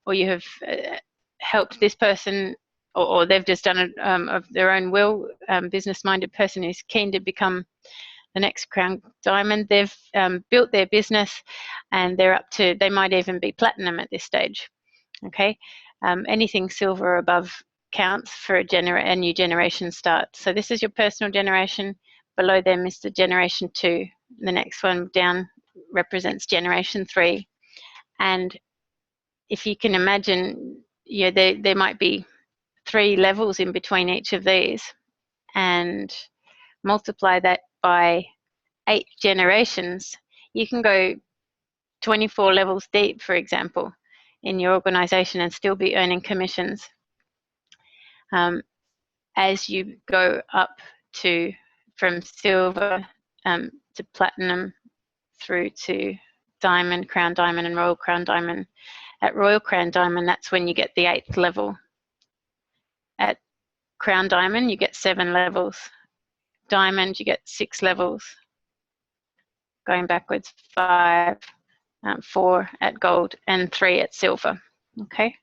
S1: or you have helped this person, or they've just done it of their own will, business-minded person who's keen to become the next Crown Diamond. They've built their business and they're up to, they might even be platinum at this stage. Okay, anything silver or above counts for a new generation start. So this is your personal generation. Below them is the generation 2. The next one down represents generation 3. And if you can imagine, yeah, there might be 3 levels in between each of these, and multiply that by 8 generations, you can go 24 levels deep, for example, in your organisation and still be earning commissions as you go up from silver to platinum through to Diamond, Crown Diamond, and Royal Crown Diamond. At Royal Crown Diamond, that's when you get the 8th level. At Crown Diamond, you get 7 levels. Diamond, you get 6 levels. Going backwards, 5, 4 at gold, and 3 at silver. Okay.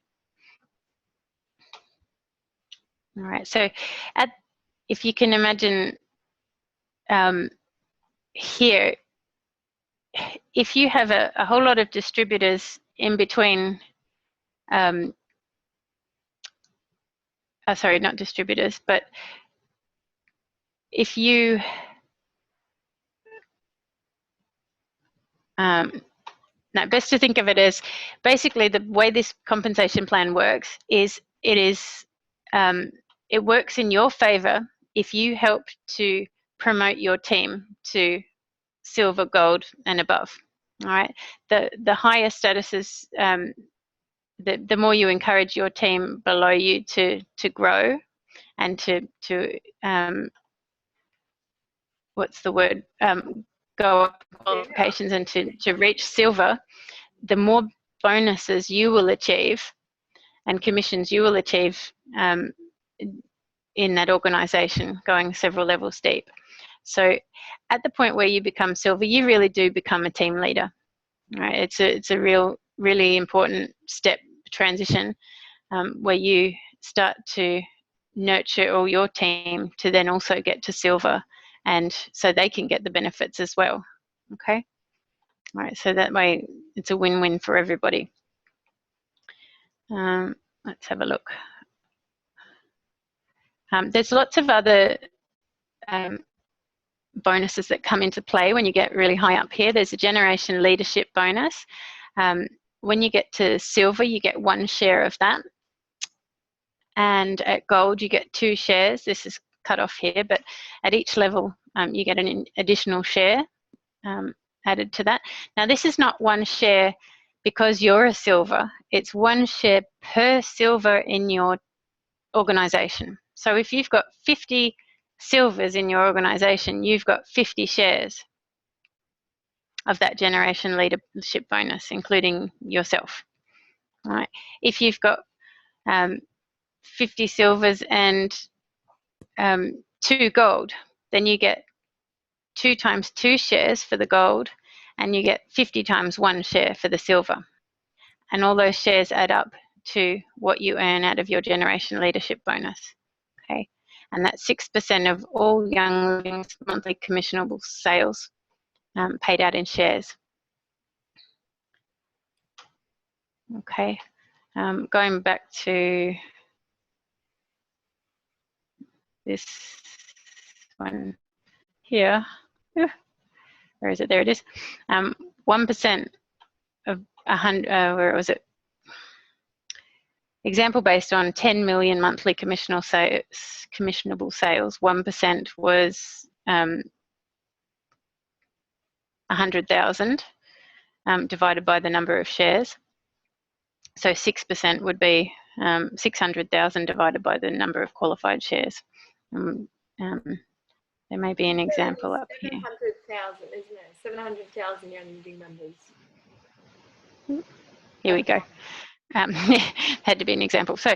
S1: All right. So, if you can imagine here, if you have a whole lot of distributors in between, sorry, not distributors, but if you no, best to think of it as basically the way this compensation plan works is it works in your favor if you help to promote your team to silver, gold, and above. All right, the higher statuses, the more you encourage your team below you to grow and to what's the word, go up qualifications and to reach silver, the more bonuses you will achieve and commissions you will achieve in that organisation, going several levels deep. So at the point where you become silver, you really do become a team leader. Right? It's a really important step transition where you start to nurture all your team to then also get to silver, and so they can get the benefits as well. Okay. All right, so that way it's a win-win for everybody. Let's have a look. There's lots of other bonuses that come into play when you get really high up here. There's a generation leadership bonus. When you get to silver, you get 1 share of that. And at gold, you get 2 shares. This is cut off here, but at each level, you get an additional share added to that. Now, this is not 1 share because you're a silver. It's 1 share per silver in your organisation. So if you've got 50 silvers in your organisation, you've got 50 shares of that generation leadership bonus, including yourself. All right. If you've got 50 silvers and 2 gold, then you get 2 times 2 shares for the gold, and you get 50 times 1 share for the silver. And all those shares add up to what you earn out of your generation leadership bonus. Okay, and that's 6% of all Young Living's monthly commissionable sales paid out in shares. Okay, going back to this one here. Where is it? There it is. 1% of 100, where was it? Example based on 10 million monthly commissionable sales, 1% was 100,000 divided by the number of shares. So 6% would be 600,000 divided by the number of qualified shares. There may be an example up here.
S2: 700,000, isn't it? 700,000 Young Living members.
S1: Here we go. Had to be an example. So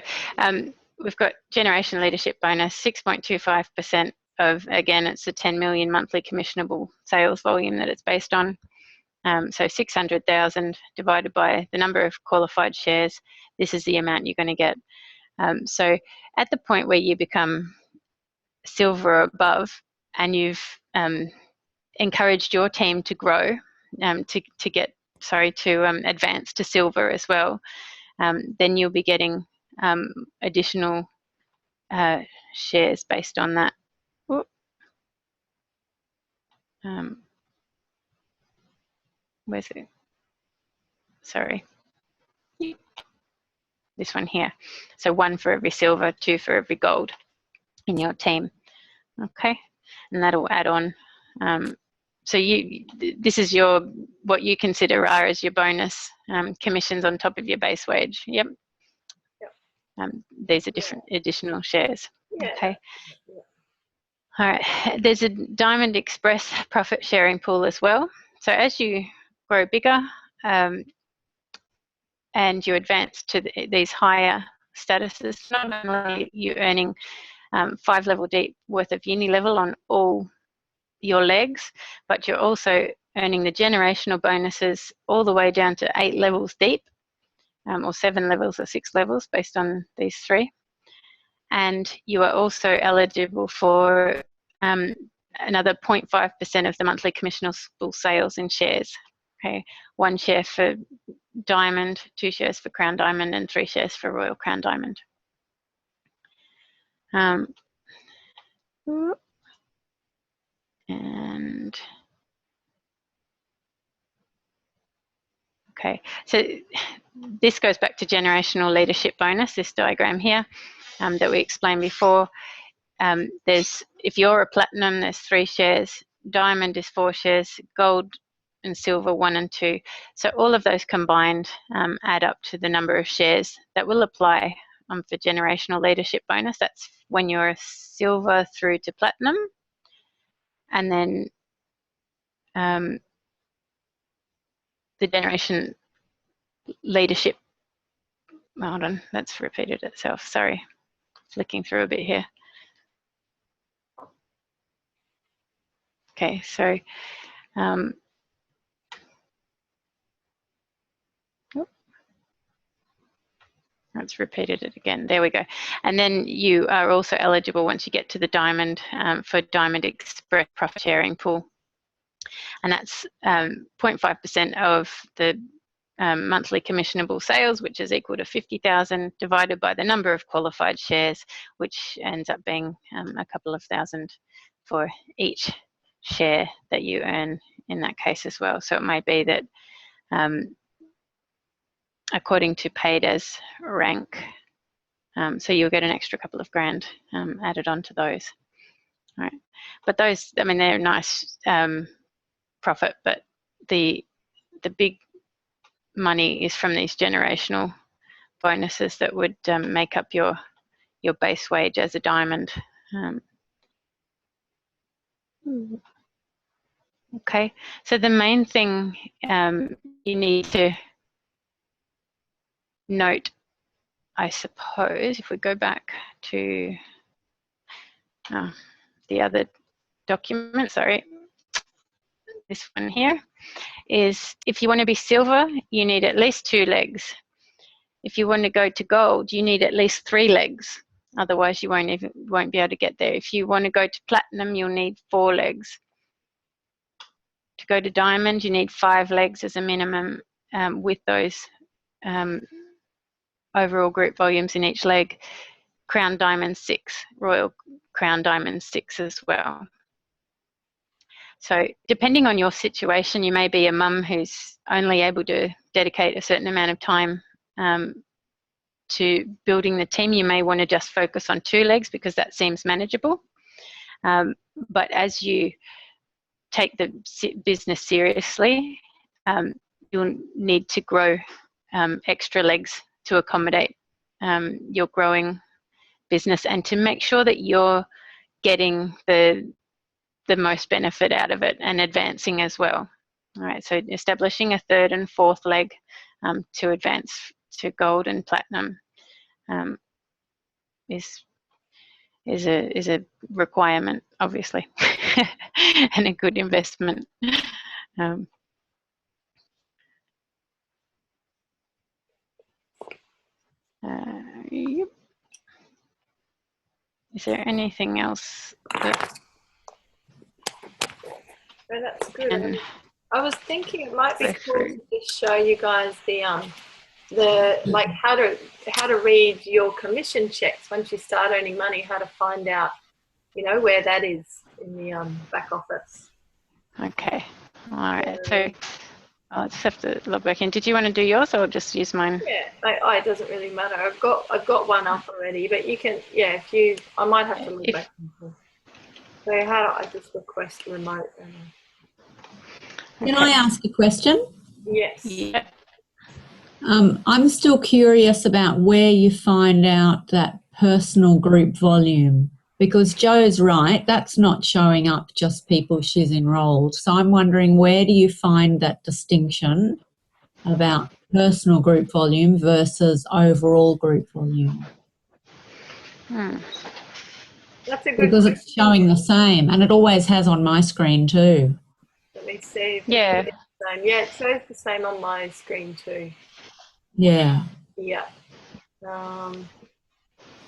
S1: we've got generation leadership bonus, 6.25% of, again, it's a 10 million monthly commissionable sales volume that it's based on. So 600,000 divided by the number of qualified shares, this is the amount you're going to get. So at the point where you become silver or above, and you've encouraged your team to grow, to advance to silver as well, then you'll be getting additional shares based on that. Where's it? Sorry. This one here. So 1 for every silver, 2 for every gold in your team. Okay, and that'll add on. So this is what you consider are as your bonus commissions on top of your base wage. Yep. These are different additional shares. Yeah. Okay. Yeah. All right. There's a Diamond Express profit sharing pool as well. So as you grow bigger and you advance to these higher statuses, not only are you earning 5 level deep worth of uni level on all your legs, but you're also earning the generational bonuses all the way down to 8 levels deep, or 7 levels or 6 levels based on these 3. And you are also eligible for another 0.5% of the monthly commissionable sales in shares. Okay, 1 share for Diamond, 2 shares for Crown Diamond, and 3 shares for Royal Crown Diamond. And okay, so this goes back to generational leadership bonus, this diagram here that we explained before. If you're a platinum, there's 3 shares, diamond is 4 shares, gold and silver 1 and 2. So all of those combined add up to the number of shares that will apply for generational leadership bonus. That's when you're a silver through to platinum. And then the generation leadership, hold on, that's repeated itself, sorry, flicking through a bit here. Okay, so that's repeated it again. There we go. And then you are also eligible once you get to the diamond for Diamond Express profit sharing pool. And that's 0.5% of the monthly commissionable sales, which is equal to 50,000 divided by the number of qualified shares, which ends up being a couple of thousand for each share that you earn in that case as well. So it may be that according to paid as rank, so you'll get an extra couple of grand added on to those. All right, but those, I mean, they're nice profit, but the big money is from these generational bonuses that would make up your base wage as a diamond. Okay, so the main thing you need to note, I suppose, if we go back to the other document, sorry, this one here, is if you want to be silver, you need at least 2 legs. If you want to go to gold, you need at least 3 legs. Otherwise, you won't be able to get there. If you want to go to platinum, you'll need 4 legs. To go to diamond, you need 5 legs as a minimum, with those overall group volumes in each leg. Crown Diamond 6, Royal Crown Diamond 6 as well. So depending on your situation, you may be a mum who's only able to dedicate a certain amount of time to building the team. You may want to just focus on 2 legs because that seems manageable. But as you take the business seriously, you'll need to grow extra legs to accommodate your growing business and to make sure that you're getting the most benefit out of it and advancing as well. All right, so establishing a 3rd and 4th leg to advance to gold and platinum is a requirement, obviously, and a good investment. Yep. Is there anything else that?
S2: Oh, that's good. I was thinking it might be cool to just show you guys the like how to read your commission checks once you start earning money, how to find out, you know, where that is in the back office.
S1: Okay. All right. So I'll just have to log back in. Did you want to do yours or just use mine?
S2: Yeah, it doesn't really matter. I've got one up already, but you can, yeah, I might have to log back in. So how do I just request remote?
S5: Can I ask a question?
S2: Yes.
S1: Yeah.
S5: I'm still curious about where you find out that personal group volume, because Joe's right, that's not showing up just people she's enrolled. So I'm wondering, where do you find that distinction about personal group volume versus overall group volume?
S2: That's a good
S5: Because
S2: question.
S5: it's showing the same, and it always has on my screen too.
S2: Let me see. If
S1: Yeah.
S2: it's the same. Yeah, it shows the same on my screen too.
S5: Yeah.
S2: Yeah.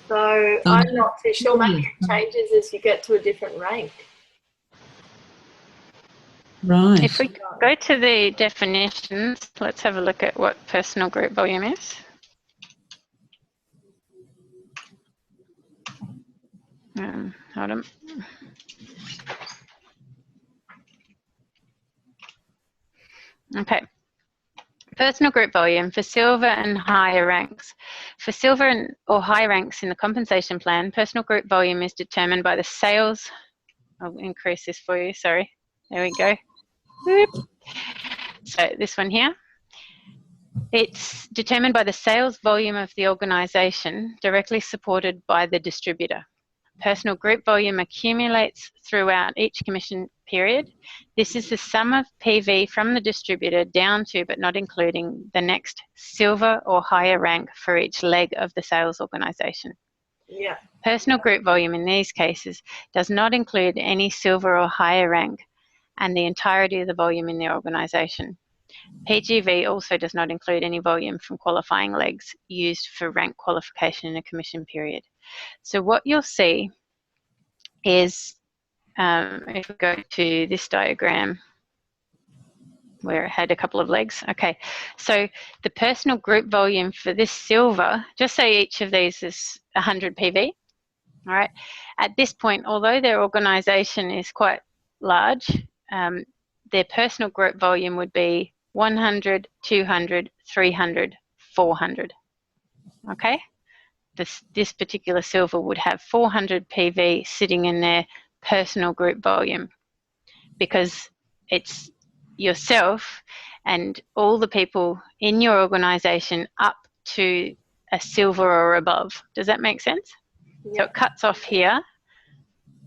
S2: So I'm not too sure. Maybe it changes as you get to a different rank.
S5: Right.
S1: If we go to the definitions, let's have a look at what personal group volume is. Hold on. Okay. Personal group volume for silver and higher ranks. For silver or high ranks in the compensation plan, personal group volume is determined by the sales. I'll increase this for you, sorry. There we go. Whoop. So this one here. It's determined by the sales volume of the organisation directly supported by the distributor. Personal group volume accumulates throughout each commission period. This is the sum of PV from the distributor down to, but not including, the next silver or higher rank for each leg of the sales organisation.
S2: Yeah.
S1: Personal group volume in these cases does not include any silver or higher rank and the entirety of the volume in the organisation. PGV also does not include any volume from qualifying legs used for rank qualification in a commission period. So what you'll see is, if we go to this diagram where it had a couple of legs. Okay, so the personal group volume for this silver, just say each of these is 100 PV, all right? At this point, although their organisation is quite large, their personal group volume would be 100, 200, 300, 400, okay? This particular silver would have 400 PV sitting in their personal group volume because it's yourself and all the people in your organisation up to a silver or above. Does that make sense?
S2: Yeah.
S1: So it cuts off here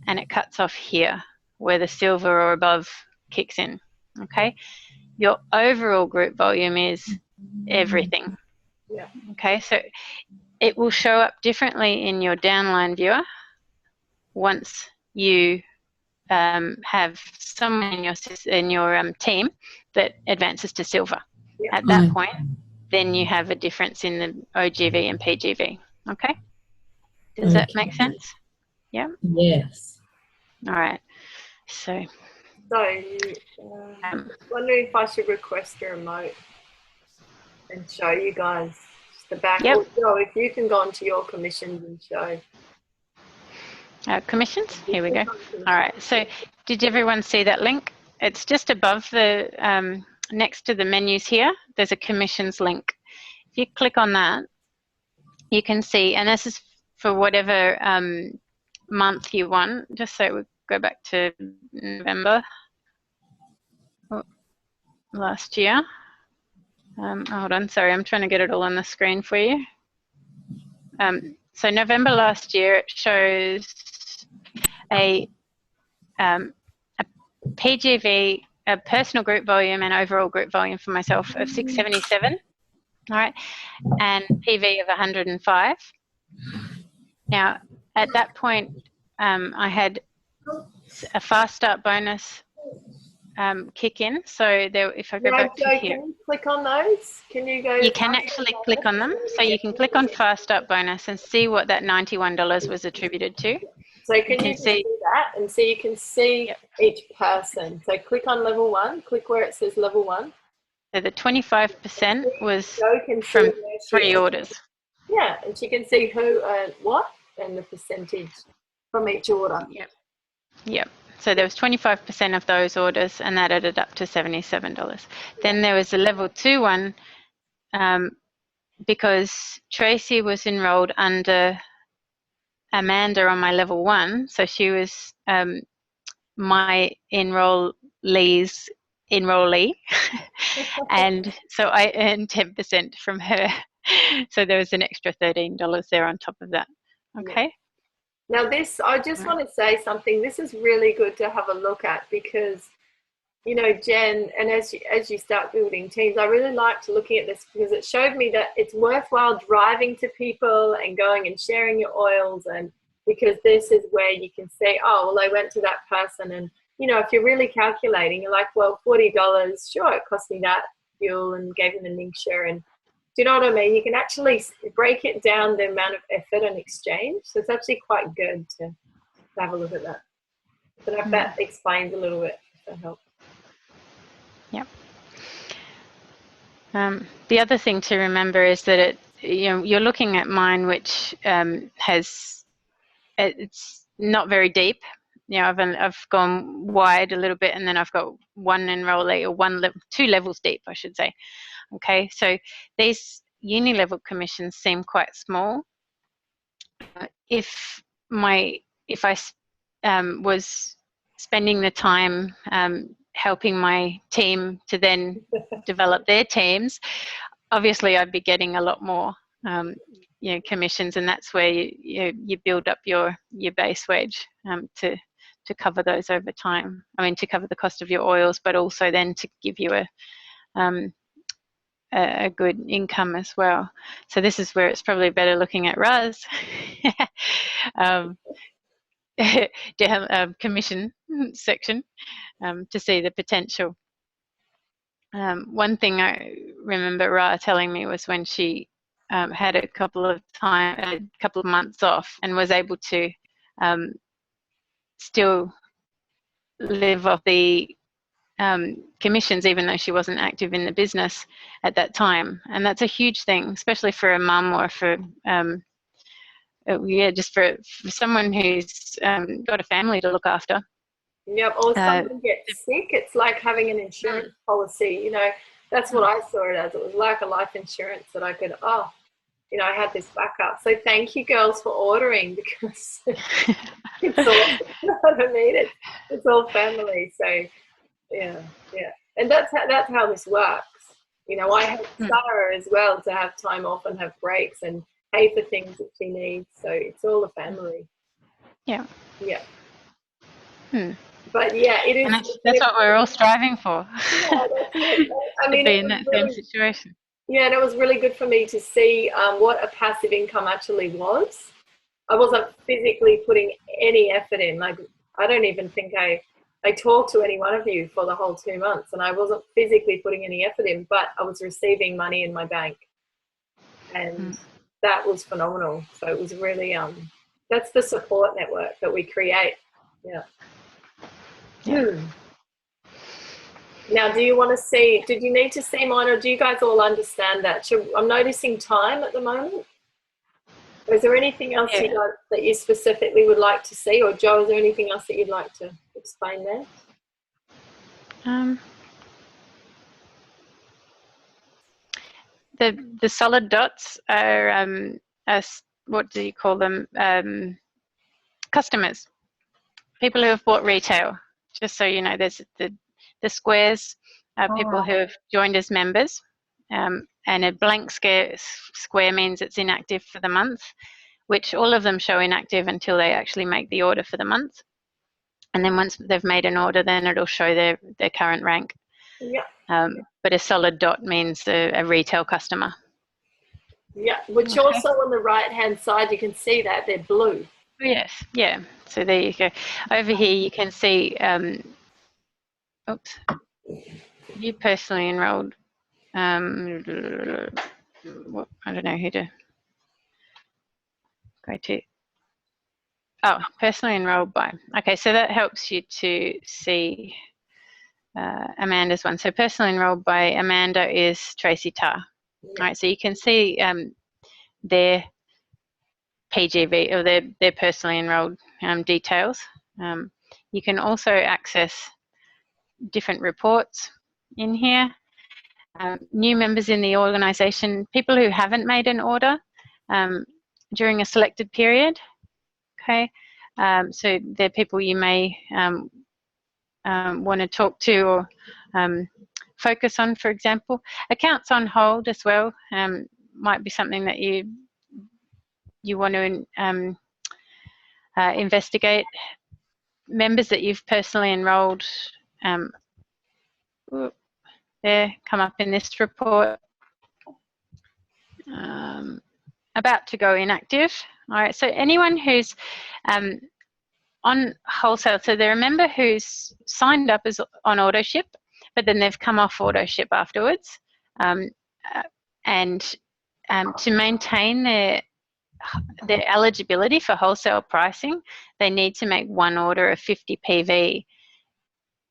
S1: and it cuts off here where the silver or above kicks in, okay? Your overall group volume is everything.
S2: Yeah.
S1: Okay, so it will show up differently in your downline viewer once you have someone in your team that advances to silver.
S2: Yeah.
S1: At that point, then you have a difference in the OGV and PGV. Okay? Does that make sense? Yeah?
S5: Yes.
S1: All right. So,
S2: wondering if I should request a remote and show you guys just the back.
S1: Yep.
S2: So if you can go onto your commissions and show.
S1: commissions, here we go. All right, so did everyone see that link? It's just above the, next to the menus here, there's a commissions link. If you click on that, you can see, and this is for whatever month you want, just so we go back to November last year. Hold on, sorry, I'm trying to get it all on the screen for you. So November last year, it shows a PGV, a personal group volume and overall group volume for myself of 677, all right, and PV of 105. Now, at that point, I had a fast start bonus kick in. So there, if I go back to here,
S2: can you click on those? Can you go?
S1: you can actually click on them. So you can click on fast start bonus and see what that $91 was attributed to.
S2: So can you see that? And so you can see each person. So click on level 1, click where it says level 1.
S1: So the 25% was
S2: from
S1: 3 orders.
S2: Yeah, and she can see who earned what and the percentage from each order.
S1: Yep. Yep. So there was 25% of those orders, and that added up to $77. Then there was a level 2 one, because Tracy was enrolled under Amanda on my level 1, so she was my enrollee's enrollee, and so I earned 10% from her. So there was an extra $13 there on top of that. Okay.
S2: Now this, I just want to say something. This is really good to have a look at because, you know, Jen, and as you start building teams, I really liked looking at this because it showed me that it's worthwhile driving to people and going and sharing your oils, and because this is where you can say, oh, well, I went to that person, and, you know, if you're really calculating, you're like, well, $40, sure, it cost me that fuel, and gave them a mixture, and do you know what I mean? You can actually break it down, the amount of effort and exchange. So it's actually quite good to have a look at that. I don't know if that explains a little bit, if that helps.
S1: Yep. The other thing to remember is that you're looking at mine, which it's not very deep. You know, I've gone wide a little bit, and then I've got one enrollee, or two levels deep, I should say. Okay, so these uni-level commissions seem quite small. If I was spending the time helping my team to then develop their teams, obviously I'd be getting a lot more commissions, and that's where you build up your base wage to cover those over time. I mean, to cover the cost of your oils, but also then to give you a good income as well. So this is where it's probably better looking at Rah's commission section to see the potential. One thing I remember Rah telling me was when she had a couple of months off and was able to still live off the commissions, even though she wasn't active in the business at that time. And that's a huge thing, especially for a mum, or for just for someone who's got a family to look after.
S2: Yep, or someone gets sick, it's like having an insurance policy. You know, that's what I saw it as. It was like a life insurance that I could, I had this backup. So thank you, girls, for ordering, because it's all, you know what I mean? It's all family. So yeah. And that's how this works. You know, I help Sarah as well to have time off and have breaks and pay for things that she needs. So it's all a family.
S1: Yeah.
S2: But yeah, it is.
S1: And that's what we're all striving for.
S2: Yeah, that's it. I mean,
S1: to be in that same situation.
S2: Yeah, and it was really good for me to see what a passive income actually was. I wasn't physically putting any effort in. Like, I don't even think I talked to any one of you for the whole 2 months, and I wasn't physically putting any effort in, but I was receiving money in my bank, and that was phenomenal. So it was really that's the support network that we create. Yeah. Now, do you want to see, did you need to see mine, or do you guys all understand that? I'm noticing time at the moment. Is there anything else you guys, that you specifically would like to see? Or Jo, is there anything else that you'd like to explain there?
S1: The solid dots are, what do you call them? Customers, people who have bought retail. Just so you know, there's the squares are people who have joined as members, and a blank square means it's inactive for the month, which all of them show inactive until they actually make the order for the month. And then once they've made an order, then it'll show their current rank.
S2: Yeah.
S1: But a solid dot means a retail customer.
S2: Yeah, which also on the right-hand side, you can see that they're blue.
S1: Yes, yeah. So there you go. Over here, you can see, you personally enrolled. I don't know who to go to. Oh, personally enrolled by. Okay, so that helps you to see Amanda's one. So personally enrolled by Amanda is Tracy Tarr. All right, so you can see their PGV, or their personally enrolled details. You can also access different reports in here. New members in the organisation, people who haven't made an order during a selected period. Okay, so they're people you may want to talk to or focus on. For example, accounts on hold as well might be something that you want to investigate members that you've personally enrolled. There, come up in this report. About to go inactive. All right, so anyone who's on wholesale, so they're a member who's signed up as on AutoShip, but then they've come off AutoShip afterwards. And to maintain their eligibility for wholesale pricing, they need to make one order of 50 PV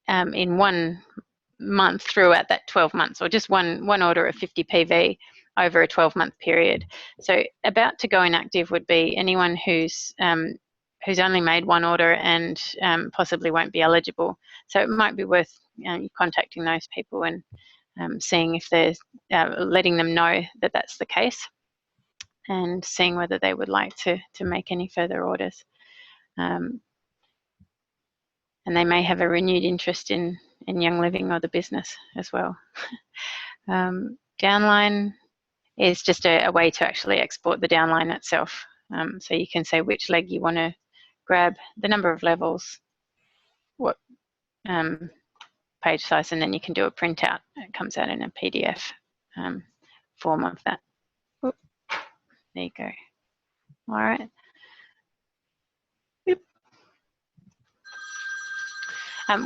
S1: in 1 month throughout that 12 months, or just one order of 50 PV over a 12-month period. So about to go inactive would be anyone who's only made one order and possibly won't be eligible. So it might be worth contacting those people and seeing if there's letting them know that that's the case, and seeing whether they would like to make any further orders. And they may have a renewed interest in Young Living or the business as well. Downline is just a way to actually export the downline itself. So you can say which leg you want to grab, the number of levels, what page size, and then you can do a printout. It comes out in a PDF form of that. Oop. There you go. All right.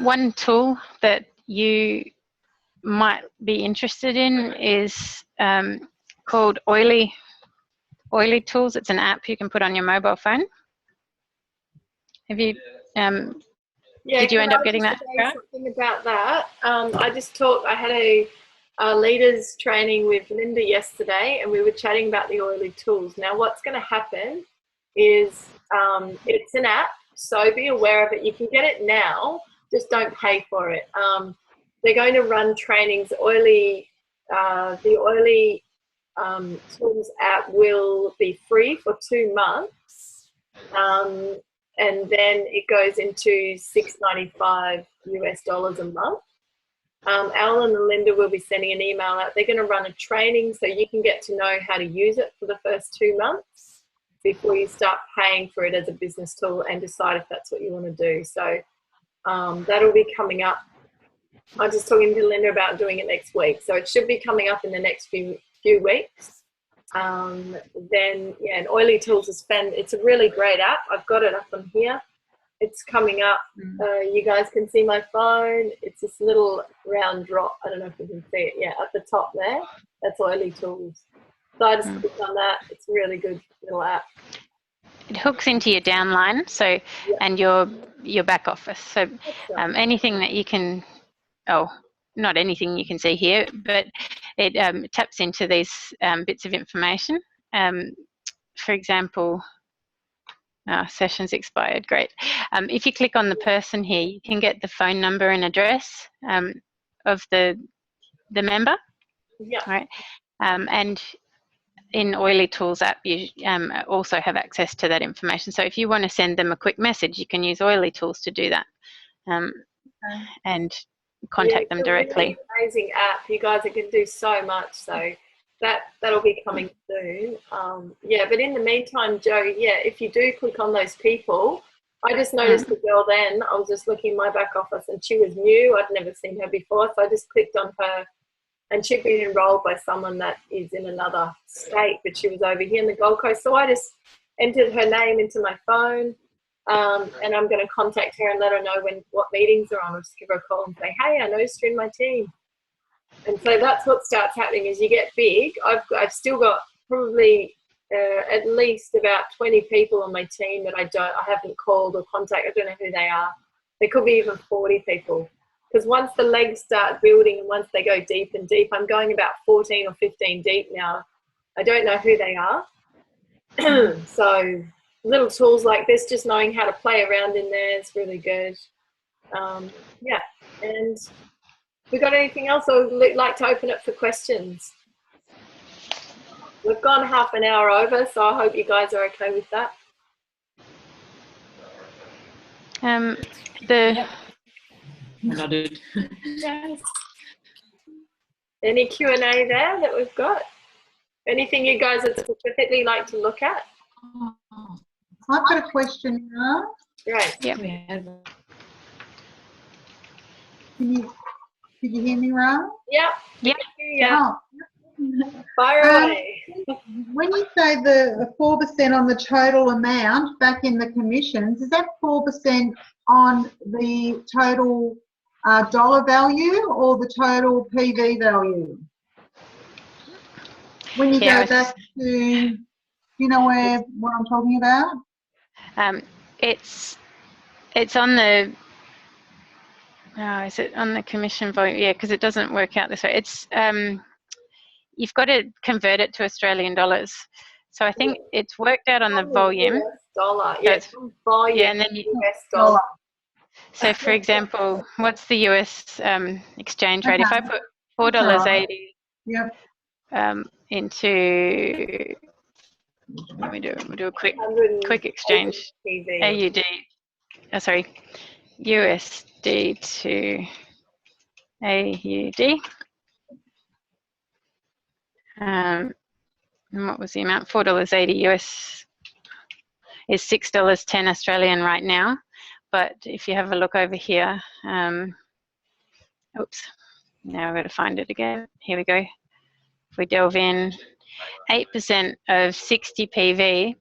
S1: One tool that you might be interested in is called Oily Tools. It's an app you can put on your mobile phone. Have you? Did you end up getting that?
S2: Something about that. I had a leaders training with Linda yesterday, and we were chatting about the Oily Tools. Now, what's going to happen is it's an app, so be aware of it. You can get it now, just don't pay for it. They're going to run trainings. The Oily Tools app will be free for 2 months, and then it goes into $6.95 US a month. Alan and Linda will be sending an email out. They're going to run a training so you can get to know how to use it for the first 2 months before you start paying for it as a business tool and decide if that's what you want to do. So that'll be coming up. I'm just talking to Linda about doing it next week. So it should be coming up in the next few weeks. Then, yeah, and Oily Tools it's a really great app. I've got it up on here. It's coming up. You guys can see my phone. It's this little round drop. I don't know if you can see it. Yeah, at the top there. That's Oily Tools. So I just clicked on that. It's a really good little app.
S1: It hooks into your downline, so yeah, and your back office. So anything that you can, not anything you can see here, but it taps into these bits of information. For example, sessions expired. Great. If you click on the person here, you can get the phone number and address of the member.
S2: Yeah.
S1: Right. And in Oily Tools app, you also have access to that information. So if you want to send them a quick message, you can use Oily Tools to do that, and contact them directly.
S2: Really amazing app. You guys, it can do so much. So that'll be coming soon. Yeah, but in the meantime, Joe, yeah, if you do click on those people, I just noticed the girl then. I was just looking in my back office, and she was new. I'd never seen her before, so I just clicked on her. And she'd been enrolled by someone that is in another state, but she was over here in the Gold Coast. So I just entered her name into my phone, and I'm going to contact her and let her know what meetings are on. I'll just give her a call and say, hey, I noticed you're in my team. And so that's what starts happening as you get big. I've still got probably at least about 20 people on my team that I haven't called or contacted. I don't know who they are. There could be even 40 people. Because once the legs start building and once they go deep and deep, I'm going about 14 or 15 deep now. I don't know who they are. So little tools like this, just knowing how to play around in there is really good. Yeah. And we got anything else, or would like to open it for questions? We've gone half an hour over, so I hope you guys are okay with that.
S4: Nodded.
S2: Yes. Any Q&A there that we've got? Anything you guys would specifically like to look at?
S6: I've got a question now.
S2: Great.
S1: Yep.
S6: Did you hear me, Rah?
S2: Yep.
S1: Yep.
S2: Yeah.
S6: Oh.
S2: Fire away.
S6: When you say the 4% on the total amount back in the commissions, is that 4% on the total dollar value or the total PV value? When you go back to, you know what I'm talking about?
S1: It's on the. Oh, is it on the commission volume? Yeah, because it doesn't work out this way. It's you've got to convert it to Australian dollars. So I think it's worked out on the volume.
S2: US dollar.
S1: So
S2: Yeah,
S1: it's-
S2: volume.
S1: yeah, and then
S2: US dollar.
S1: so for example, what's the US exchange rate? If I put $4.80
S6: Yep.
S1: into, we'll do a quick exchange.
S2: PV.
S1: AUD, sorry, USD to AUD. And what was the amount? $4.80 US is $6.10 Australian right now. But if you have a look over here, oops, now I've got to find it again. Here we go. If we delve in, 8% of 60 PV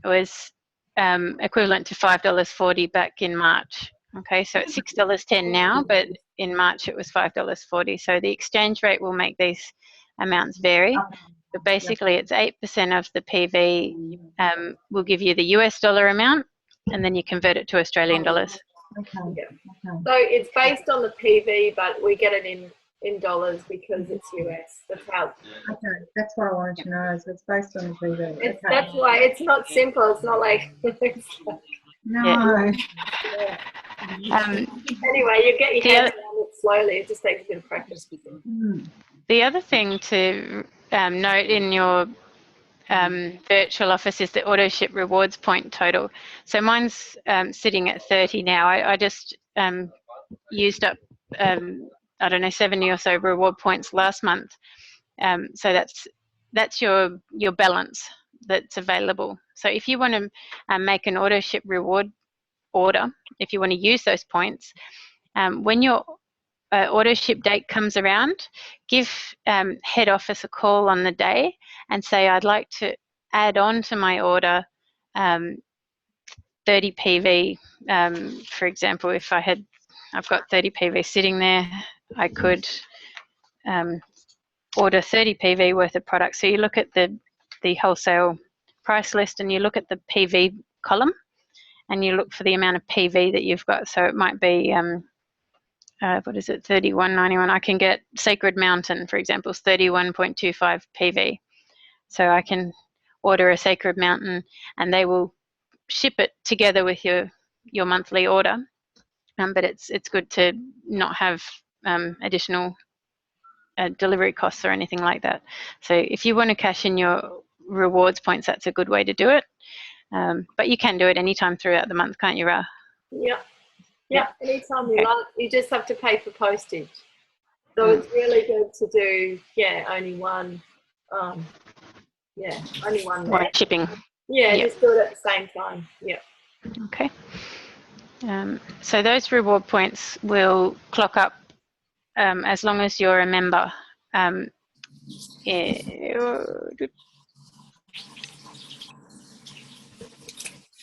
S1: was equivalent to $5.40 back in March. Okay, so it's $6.10 now, but in March it was $5.40. So the exchange rate will make these amounts vary. But basically it's 8% of the PV will give you the US dollar amount, and then you convert it to Australian dollars.
S6: Okay.
S2: Yeah.
S6: Okay.
S2: So it's based on the PV, but we get it in dollars because it's US. That's how.
S6: Okay, that's what I wanted to know. So it's based on the PV.
S2: It's,
S6: Okay.
S2: That's why it's not simple. It's not like.
S6: No.
S2: Anyway, you get your head around it slowly. It just takes a bit of practice.
S1: The other thing to note in your virtual office is the auto ship rewards point total. So mine's sitting at 30 now. I just used up I don't know 70 or so reward points last month. So that's your balance that's available. So if you want to make an auto ship reward order, if you want to use those points, when your auto ship date comes around, give head office a call on the day and say, I'd like to add on to my order 30 PV. For example, if I've got 30 PV sitting there, I could order 30 PV worth of product. So you look at the wholesale price list and you look at the PV column and you look for the amount of PV that you've got. So it might be what is it, 31.91. I can get Sacred Mountain, for example, is 31.25 PV. So I can order a Sacred Mountain and they will ship it together with your monthly order. But it's good to not have additional delivery costs or anything like that. So if you want to cash in your rewards points, that's a good way to do it. But you can do it anytime throughout the month, can't you, Rah?
S2: Yeah, anytime you like. You just have to pay for postage. So it's really good to do, only one, only one.
S1: One shipping.
S2: Yeah, just do it at the same time. Yeah.
S1: Okay. So those reward points will clock up as long as you're a member.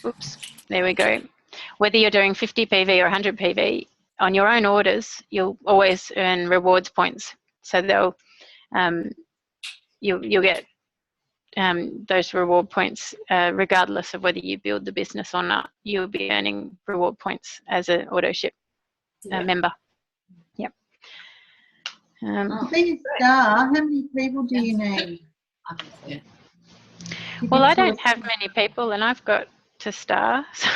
S1: Oops, there we go. Whether you're doing 50 PV or 100 PV, on your own orders, you'll always earn rewards points. So they'll you'll get those reward points regardless of whether you build the business or not. You'll be earning reward points as an auto ship member. Yep.
S6: Being a star, how many people do you need?
S1: Well, I don't have many people, and I've got to star. So,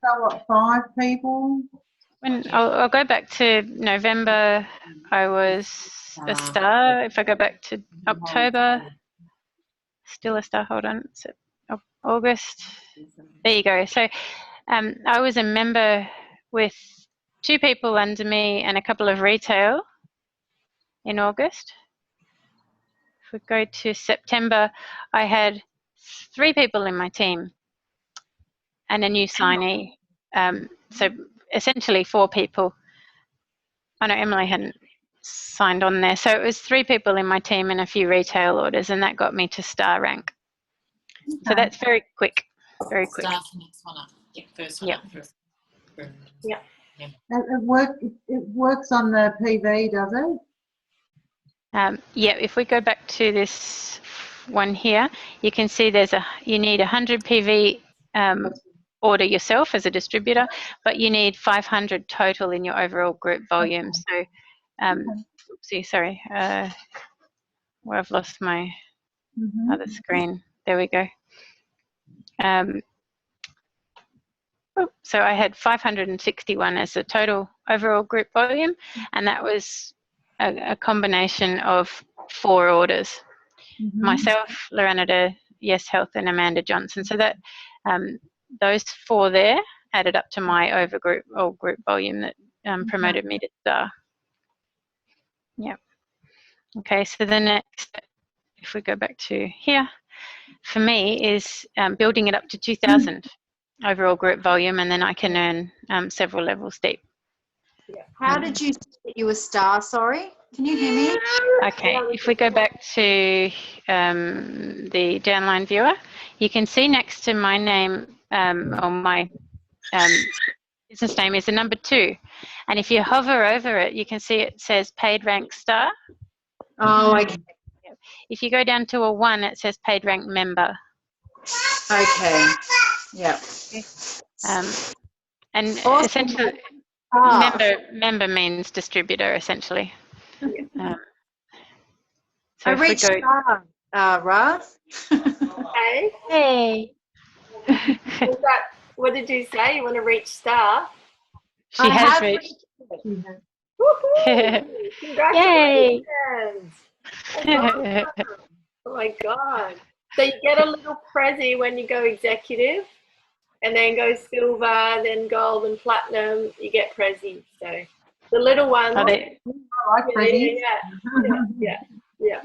S6: So what, 5 people?
S1: when I'll go back to November, I was a star. If I go back to October, still a star. Hold on, so August. There you go. So I was a member with 2 people under me and a couple of retail in August. If we go to September, I had 3 people in my team and a new signee. So essentially 4 people. I know Emily hadn't signed on there. So it was 3 people in my team and a few retail orders, and that got me to star rank. So that's very quick, very quick.
S4: Start the next one up. Yeah, first one
S1: Yep.
S4: up first.
S2: Yeah.
S6: It works on the PV, does it?
S1: Yeah, if we go back to this one here, you can see you need 100 PV order yourself as a distributor, but you need 500 total in your overall group volume. So, oopsie, sorry, where I've lost my other screen. There we go. So I had 561 as the total overall group volume, and that was a combination of 4 orders. Myself, Lorenita, Yes Health, and Amanda Johnson. So that those 4 there added up to my group volume that promoted me to star. Yeah. Okay, so the next, if we go back to here, for me is building it up to 2,000 overall group volume, and then I can earn several levels deep.
S7: How did you get you a star? Sorry, can you hear me?
S1: Okay, if we go back to the downline viewer, you can see next to my name or my business name is the number 2, and if you hover over it, you can see it says paid rank star.
S7: Oh, okay.
S1: If you go down to a 1, it says paid rank member.
S7: Okay. Yeah.
S1: And
S7: Awesome.
S1: essentially, member means distributor, essentially. So
S7: I
S1: if we
S7: reached
S1: go,
S7: star, Rah.
S2: Okay.
S1: hey,
S2: What did you say? You want to reach star?
S1: she has reached.
S2: Woohoo!
S1: Yay!
S2: Congratulations! Oh my God. So you get a little prezi when you go executive, and then go silver, then gold and platinum, you get prezi. So the little ones.
S1: Oh, they,
S2: Yeah.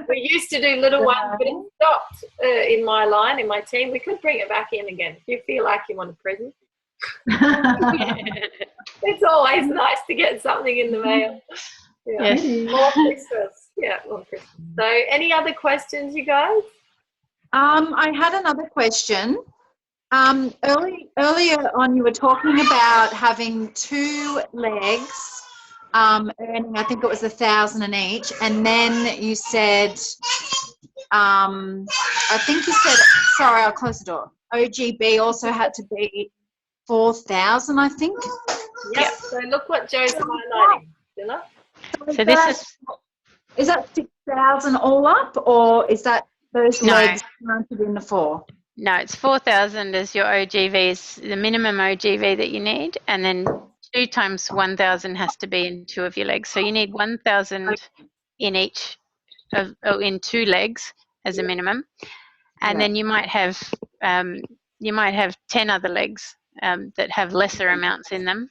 S2: We used to do little ones, but it stopped in my line, in my team. We could bring it back in again if you feel like you want a present. It's always nice to get something in the mail. Yeah.
S1: Yes.
S2: More Christmas. Yeah, more Christmas. So any other questions, you guys?
S7: I had another question. Earlier on, you were talking about having 2 legs, earning, I think it was 1,000 in each, and then you said, I think you said, sorry, I'll close the door. OGB also had to be 4,000, I think.
S2: Yep. So look what Joe's highlighting, Dilla.
S1: So this
S7: is that 6,000 all up, or is that those legs counted in the 4?
S1: No, it's 4,000 as your OGVs, the minimum OGV that you need, and then 2 times 1,000 has to be in 2 of your legs. So you need 1,000 in each in 2 legs as a minimum, and then you might have 10 other legs that have lesser amounts in them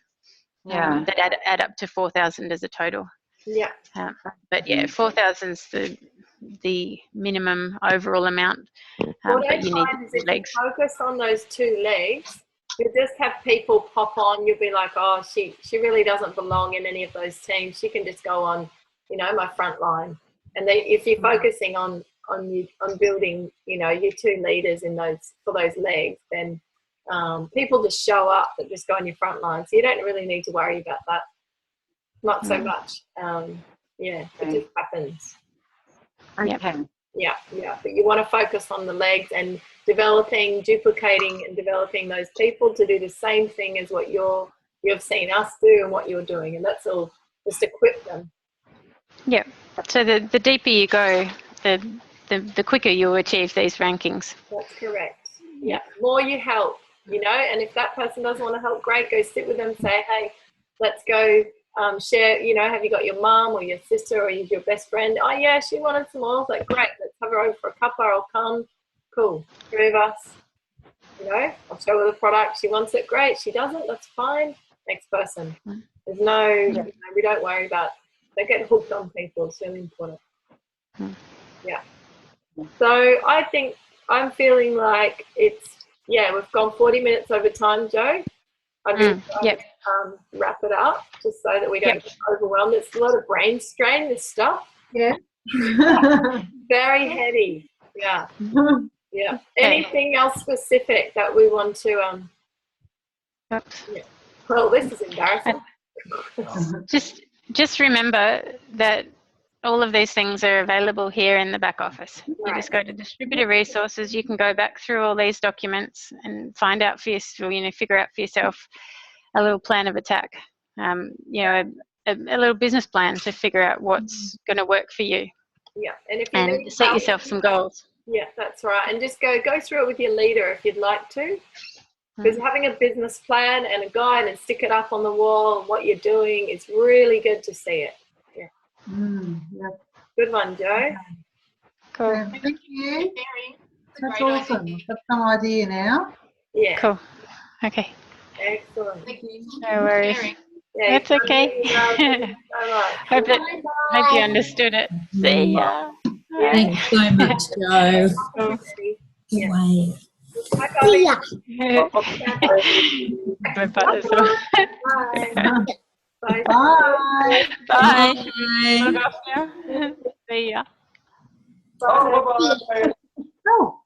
S1: that add up to 4,000 as a total.
S2: Yeah.
S1: But yeah, 4,000 is the minimum overall amount.
S2: What
S1: but
S2: I
S1: you need
S2: find is if
S1: legs.
S2: you focus on those 2 legs, you'll just have people pop on. You'll be like, oh, she really doesn't belong in any of those teams. She can just go on, my front line. And then if you're focusing on building, your 2 leaders for those legs, then people just show up that just go on your front line. So you don't really need to worry about that. Not so much. It just happens.
S7: Okay.
S2: Yeah. But you want to focus on the legs and duplicating and developing those people to do the same thing as what you've seen us do and what you're doing. And that's all, just equip them.
S1: Yeah. So the deeper you go, the quicker you'll achieve these rankings.
S2: That's correct. Yeah. More you help, and if that person doesn't want to help, great, go sit with them, say, hey, let's go share, have you got your mom or your sister or your best friend? Oh yeah, she wanted some oils. Like, great, let's have her over for a cuppa, I'll come. Cool. 3 of us. I'll show her the product. She wants it, great. She doesn't, that's fine. Next person. There's no, we don't worry about, don't get hooked on people. It's really important. Yeah. So I think I'm feeling like we've gone 40 minutes over time, Joe. I'm going to wrap it up just so that we don't get overwhelmed. It's a lot of brain strain, this stuff.
S6: Yeah.
S2: Very heady. Yeah. Yeah. Anything else specific that we want to Well, this is embarrassing.
S1: Just remember that all of these things are available here in the back office. You just go to distributor resources. You can go back through all these documents and find out for yourself, figure out for yourself a little plan of attack. A little business plan to figure out what's going to work for you.
S2: Yeah, and if you need
S1: set
S2: help,
S1: yourself some goals.
S2: Yeah, that's right. And just go through it with your leader if you'd like to. Because having a business plan and a guide and stick it up on the wall and what you're doing, it's really good to see it. Yeah.
S6: Yeah.
S2: Good one, Joe.
S1: Cool.
S6: Yeah, thank you. That's awesome. That's some idea now.
S2: Yeah.
S1: Cool. Okay.
S2: Excellent.
S4: Thank you.
S1: No worries.
S2: Yeah,
S1: That's okay. Hope you understood it. See ya.
S5: Thanks so much, Joe.
S2: Yeah.
S5: Bye.
S2: Bye, Bobby.
S1: Bye.
S2: Bye.
S6: Bye.
S1: Bye.
S5: Bye.
S1: See ya.
S2: Bye.
S6: Oh.